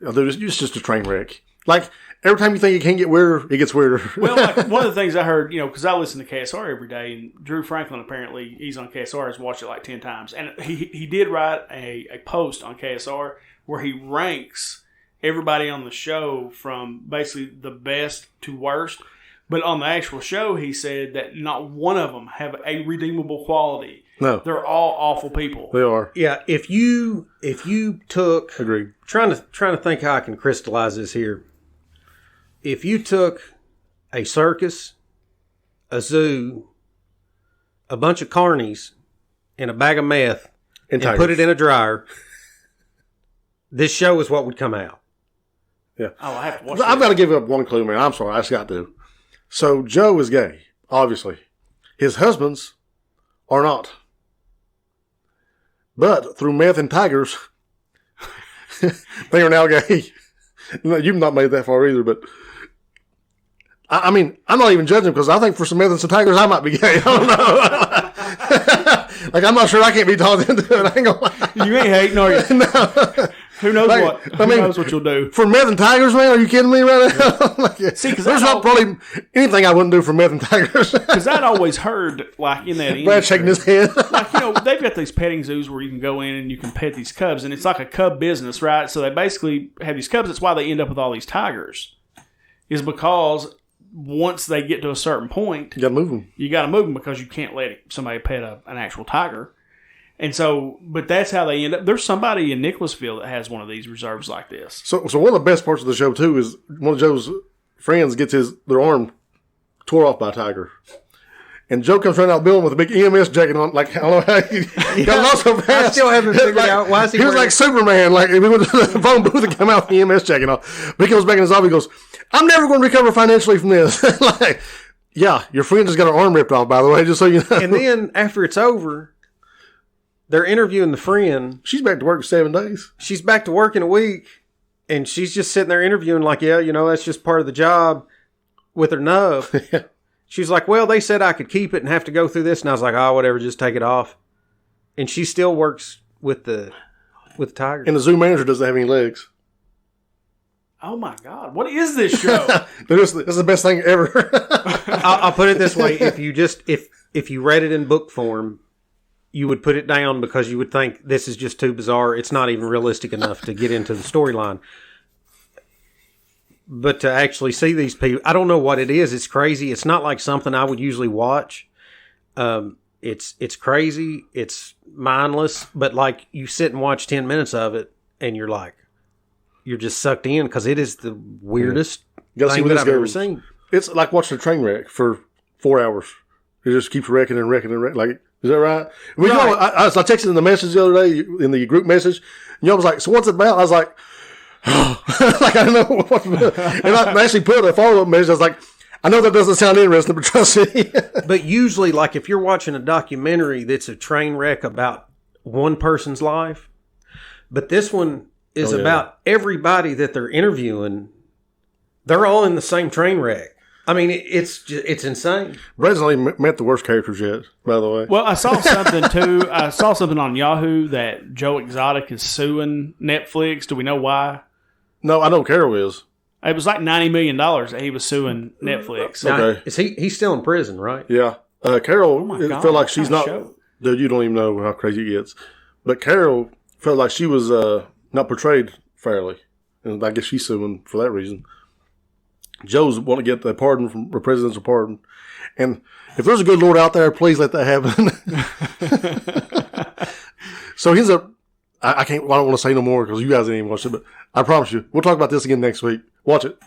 it's just a train wreck. Like, every time you think it can't get weirder, it gets weirder. Well, like one of the things I heard, because I listen to KSR every day, and Drew Franklin, apparently, he's on KSR, has watched it like 10 times. And he did write a post on KSR where he ranks everybody on the show from basically the best to worst. But on the actual show, he said that not one of them have a redeemable quality. No. They're all awful people. They are. Yeah, if you took Agreed. trying to think how I can crystallize this here. If you took a circus, a zoo, a bunch of carnies, and a bag of meth and put it in a dryer, this show is what would come out. Yeah. Oh, I have to watch I've got to give up one clue, man. I'm sorry. I just got to. So, Joe is gay, obviously. His husbands are not. But through meth and tigers, they are now gay. No, you've not made that far either, but I mean, I'm not even judging because I think for some meth and some tigers, I might be gay. I don't know. Like, I'm not sure I can't be talked into it. I ain't gonna lie. You ain't hating, are you? No. Who knows Like, what? I Who mean, knows what you'll do? For meth and tigers, man? Are you kidding me right now? Like, See, 'cause there's that not probably anything I wouldn't do for meth and tigers. Because I'd always heard, like, in that Brad industry, shaking his head. like, they've got these petting zoos where you can go in and you can pet these cubs, and it's like a cub business, right? So they basically have these cubs. That's why they end up with all these tigers, is because once they get to a certain point, You gotta move them. you got to move them because you can't let somebody pet an actual tiger. And so, but that's how they end up. There's somebody in Nicholasville that has one of these reserves like this. So one of the best parts of the show too is one of Joe's friends gets their arm tore off by a tiger, and Joe comes running out the building with a big EMS jacket on. Like, I don't know how he got lost so fast. I still haven't figured out why is he was wearing like Superman. Like, he went to the phone booth and came out with the EMS jacket on. But he comes back in his office and goes, "I'm never going to recover financially from this." Like, yeah, your friend just got her arm ripped off, by the way, just so you know. And then after it's over, they're interviewing the friend. She's back to work in 7 days. She's back to work in a week, and she's just sitting there interviewing like, yeah, that's just part of the job with her nub. She's like, well, they said I could keep it and have to go through this. And I was like, oh, whatever, just take it off. And she still works with the tigers. And the zoo manager doesn't have any legs. Oh my God, what is this show? This is the best thing ever. I'll put it this way. If you read it in book form, you would put it down because you would think this is just too bizarre. It's not even realistic enough to get into the storyline. But to actually see these people, I don't know what it is. It's crazy. It's not like something I would usually watch. It's crazy. It's mindless. But like you sit and watch 10 minutes of it, and you're just sucked in because it is the weirdest thing that I've ever seen. It's like watching a train wreck for 4 hours. It just keeps wrecking and wrecking and wrecking. Like, is that right? Well, Right. You know, I texted in the message the other day, in the group message, and y'all was like, so what's it about? I was like, like, I don't know what. And I actually put a follow-up message. I was like, I know that doesn't sound interesting, but trust me. But usually, like if you're watching a documentary that's a train wreck about one person's life, but this one is about everybody that they're interviewing. They're all in the same train wreck. I mean, it's insane. Brad's not even met the worst characters yet, by the way. Well, I saw something too. I saw something on Yahoo that Joe Exotic is suing Netflix. Do we know why? No, I know Carol is. It was like $90 million that he was suing Netflix. Okay. Now, he's still in prison, right? Yeah. Carol God, felt like what she's kind of not. show? Dude, you don't even know how crazy it gets. But Carol felt like she was not portrayed fairly. And I guess she's suing for that reason. Joe's want to get the pardon from the presidential pardon. And if there's a good Lord out there, please let that happen. So he's I don't want to say no more because you guys didn't even watch it, but I promise you, we'll talk about this again next week. Watch it.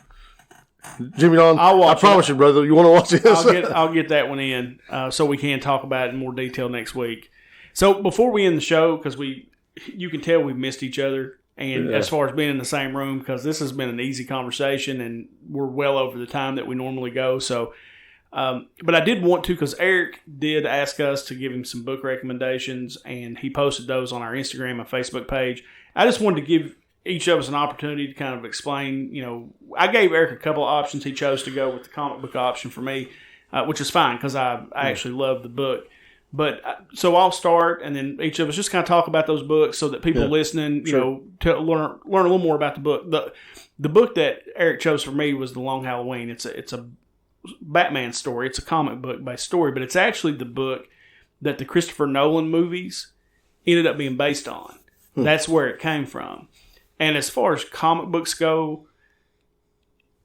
Jimmy Don, I'll watch I promise it. you, brother, you want to watch this? I'll get that one in so we can talk about it in more detail next week. So before we end the show, because you can tell we've missed each other. And as far as being in the same room, because this has been an easy conversation and we're well over the time that we normally go. So, but I did want to, because Eric did ask us to give him some book recommendations, and he posted those on our Instagram and Facebook page. I just wanted to give each of us an opportunity to kind of explain, I gave Eric a couple of options. He chose to go with the comic book option for me, which is fine because I actually love the book. But so I'll start, and then each of us just kind of talk about those books so that people listening, to learn a little more about the book. The book that Eric chose for me was The Long Halloween. It's a Batman story. It's a comic book based story, but it's actually the book that the Christopher Nolan movies ended up being based on. That's where it came from. And as far as comic books go,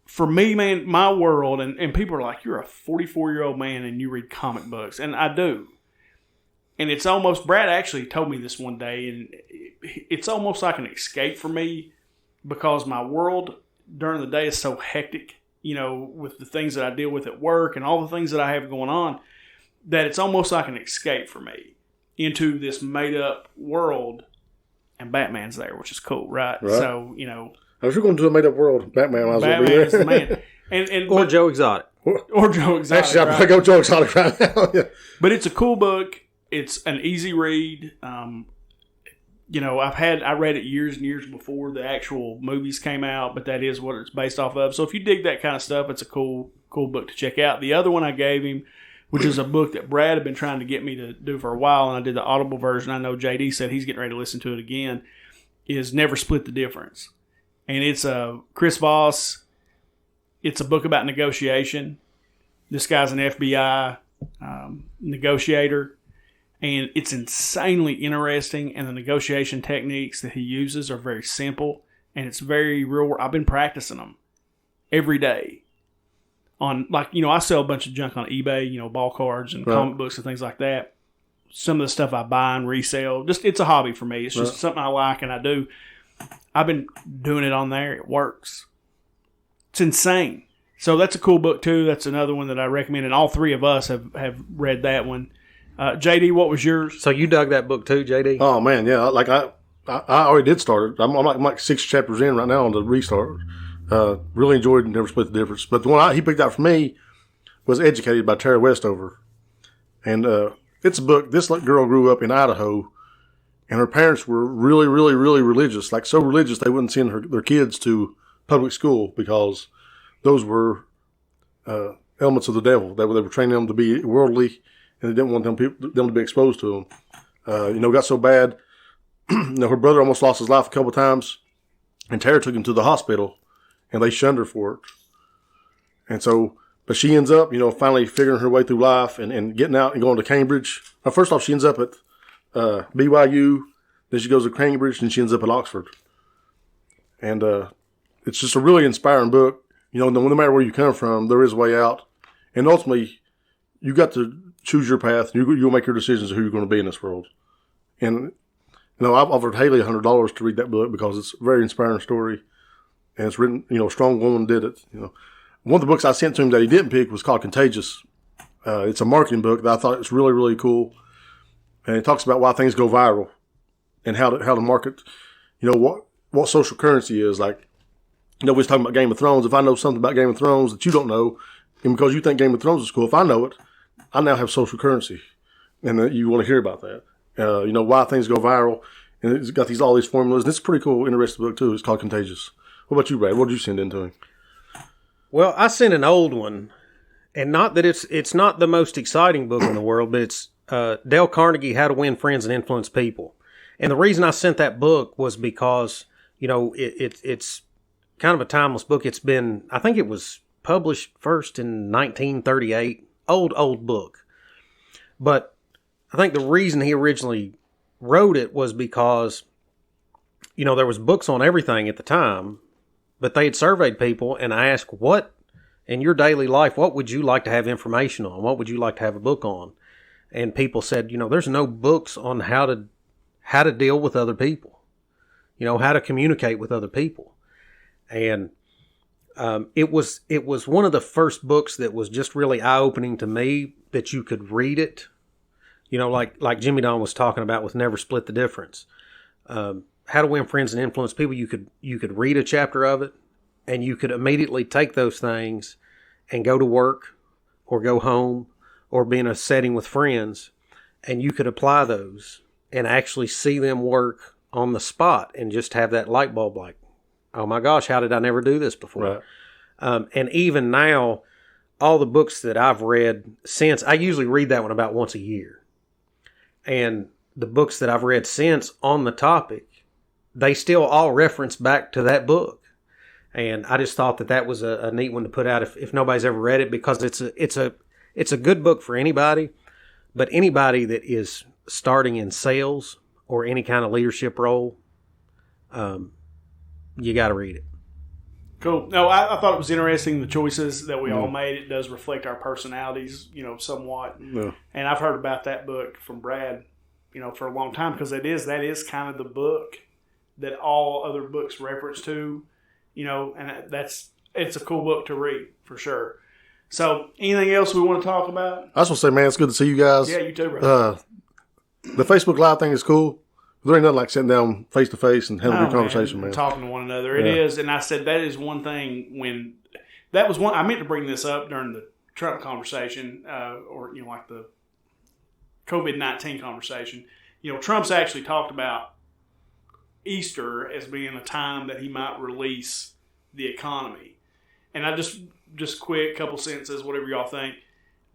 for me, man, my world, and people are like, you're a 44-year-old man and you read comic books. And I do. And it's almost, Brad actually told me this one day, and it's almost like an escape for me because my world during the day is so hectic, with the things that I deal with at work and all the things that I have going on, that it's almost like an escape for me into this made-up world, and Batman's there, which is cool, right? So, if you're going to a made-up world, Batman might as well be Batman is there. the man. Or Joe Exotic. Or Joe Exotic. Actually, I go Joe Exotic right now. Yeah. But it's a cool book. It's an easy read. I read it years and years before the actual movies came out, but that is what it's based off of. So if you dig that kind of stuff, it's a cool book to check out. The other one I gave him, which is a book that Brad had been trying to get me to do for a while, and I did the Audible version. I know JD said he's getting ready to listen to it again, is Never Split the Difference. And it's Chris Voss. It's a book about negotiation. This guy's an FBI negotiator. And it's insanely interesting, and the negotiation techniques that he uses are very simple, and it's very real. I've been practicing them every day. I sell a bunch of junk on eBay, ball cards and comic books and things like that. Some of the stuff I buy and resell, it's a hobby for me. It's just something I like and I do. I've been doing it on there. It works. It's insane. So that's a cool book too. That's another one that I recommend, and all three of us have read that one. JD, what was yours? So you dug that book too, JD? Oh man, yeah. Like I already did start it. I'm like 6 chapters in right now on the restart. Really enjoyed Never Split the Difference. But the one he picked out for me was Educated by Tara Westover, and it's a book. This girl grew up in Idaho, and her parents were really, really, really religious. Like so religious they wouldn't send their kids to public school because those were elements of the devil. They were training them to be worldly. And they didn't want them to be exposed to them. Got so bad. Her brother almost lost his life a couple of times, and Tara took him to the hospital, and they shunned her for it. And so, but she ends up, finally figuring her way through life and getting out and going to Cambridge. Now, first off, she ends up at BYU, then she goes to Cambridge, and she ends up at Oxford. And it's just a really inspiring book. No matter where you come from, there is a way out. And ultimately, you got to choose your path. You'll make your decisions of who you're going to be in this world. And, I've offered Haley $100 to read that book because it's a very inspiring story. And it's written, a strong woman did it. One of the books I sent to him that he didn't pick was called Contagious. It's a marketing book that I thought was really, really cool. And it talks about why things go viral and how to market, what social currency is. Like, we was talking about Game of Thrones. If I know something about Game of Thrones that you don't know, and because you think Game of Thrones is cool, if I know it, I now have social currency, and you want to hear about that. Why things go viral, and it's got all these formulas. And it's a pretty cool, interesting book too. It's called Contagious. What about you, Brad? What did you send in to him? Well, I sent an old one, and not that it's not the most exciting book in the world, but it's Dale Carnegie, How to Win Friends and Influence People. And the reason I sent that book was because it's kind of a timeless book. I think it was published first in 1938. Old book. But I think the reason he originally wrote it was because, there was books on everything at the time, but they had surveyed people and asked, what in your daily life, what would you like to have information on? What would you like to have a book on? And people said, there's no books on how to deal with other people, how to communicate with other people. And it was one of the first books that was just really eye-opening to me that you could read it, like Jimmy Don was talking about with Never Split the Difference. How to Win Friends and Influence People. You could read a chapter of it, and you could immediately take those things and go to work or go home or be in a setting with friends, and you could apply those and actually see them work on the spot and just have that light bulb like, oh my gosh, how did I never do this before? Right. And even now, all the books that I've read since, I usually read that one about once a year. And the books that I've read since on the topic, they still all reference back to that book. And I just thought that was a neat one to put out if nobody's ever read it, because it's a good book for anybody, but anybody that is starting in sales or any kind of leadership role, you got to read it. Cool. No, I thought it was interesting, the choices that we all made. It does reflect our personalities, somewhat. Yeah. And I've heard about that book from Brad, for a long time, because that is kind of the book that all other books reference to, and it's a cool book to read for sure. So, anything else we want to talk about? I just want to say, man, it's good to see you guys. Yeah, you too, bro. The Facebook Live thing is cool. There ain't nothing like sitting down face to face and having a good conversation, man. Talking to one another. It is. And I said that is one thing I meant to bring this up during the Trump conversation, or, like the COVID-19 conversation. Trump's actually talked about Easter as being a time that he might release the economy. And I just quick, couple sentences, whatever y'all think.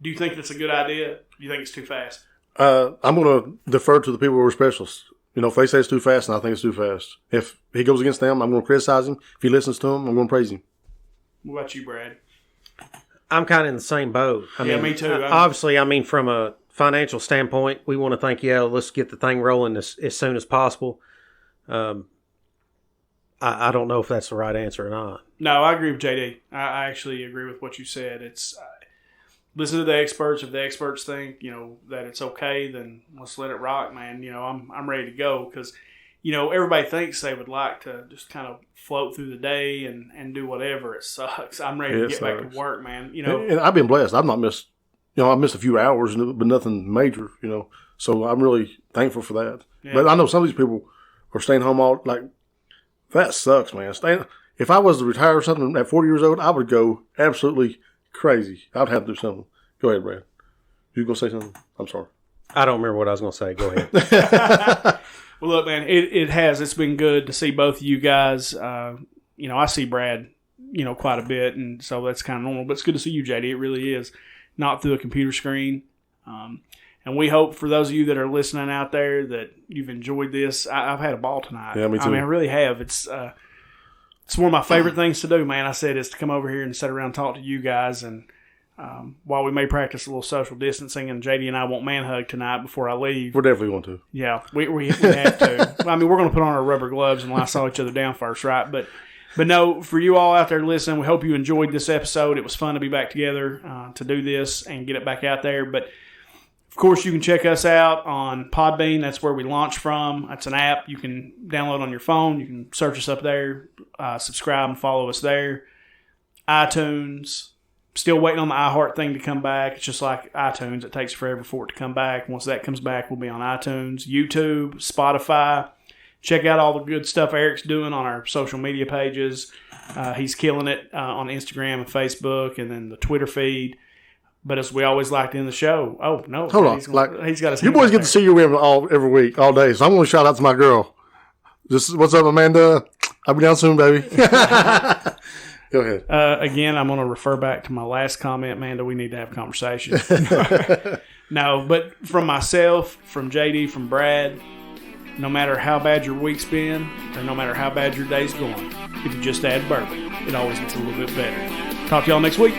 Do you think that's a good idea? Do you think it's too fast? I'm going to defer to the people who are specialists. If they say it's too fast, and I think it's too fast. If he goes against them, I'm going to criticize him. If he listens to them, I'm going to praise him. What about you, Brad? I'm kind of in the same boat. Me too. Obviously, from a financial standpoint, we want to think, let's get the thing rolling as soon as possible. I don't know if that's the right answer or not. No, I agree with JD. I actually agree with what you said. It's listen to the experts. If the experts think that it's okay, then let's let it rock, man. I'm ready to go, because everybody thinks they would like to just kind of float through the day and do whatever. It sucks. I'm ready to get back to work, man. And I've been blessed. I've not missed. I missed a few hours, but nothing major. So I'm really thankful for that. Yeah. But I know some of these people are staying home all like. That sucks, man. If I was to retire or something at 40 years old, I would go absolutely crazy. I'd have to do something. Go ahead, Brad. You going to say something? I'm sorry. I don't remember what I was going to say. Go ahead. Well, look, man, it's been good to see both of you guys. I see Brad, quite a bit, and so that's kind of normal. But it's good to see you, JD. It really is. Not through a computer screen. And we hope for those of you that are listening out there that you've enjoyed this. I've had a ball tonight. Yeah, me too. I really have. It's one of my favorite things to do, man. I said is to come over here and sit around and talk to you guys. And while we may practice a little social distancing, and JD and I won't man hug tonight before I leave. We definitely want to. Yeah, we have to. We're going to put on our rubber gloves and Lysol each other down first, right? But no, for you all out there listening, we hope you enjoyed this episode. It was fun to be back together to do this and get it back out there. But of course, you can check us out on Podbean. That's where we launch from. That's an app you can download on your phone. You can search us up there, subscribe and follow us there. iTunes. Still waiting on the iHeart thing to come back. It's just like iTunes. It takes forever for it to come back. Once that comes back, we'll be on iTunes, YouTube, Spotify. Check out all the good stuff Eric's doing on our social media pages. He's killing it on Instagram and Facebook, and then the Twitter feed. But as we always like to end the show, hold on, he's got his. You boys get to see your women every week, all day. So I'm going to shout out to my girl. What's up, Amanda? I'll be down soon, baby. Go ahead. Again, I'm going to refer back to my last comment, Amanda. We need to have a conversation. No, but from myself, from JD, from Brad, no matter how bad your week's been, or no matter how bad your day's going, if you just add bourbon, it always gets a little bit better. Talk to y'all next week.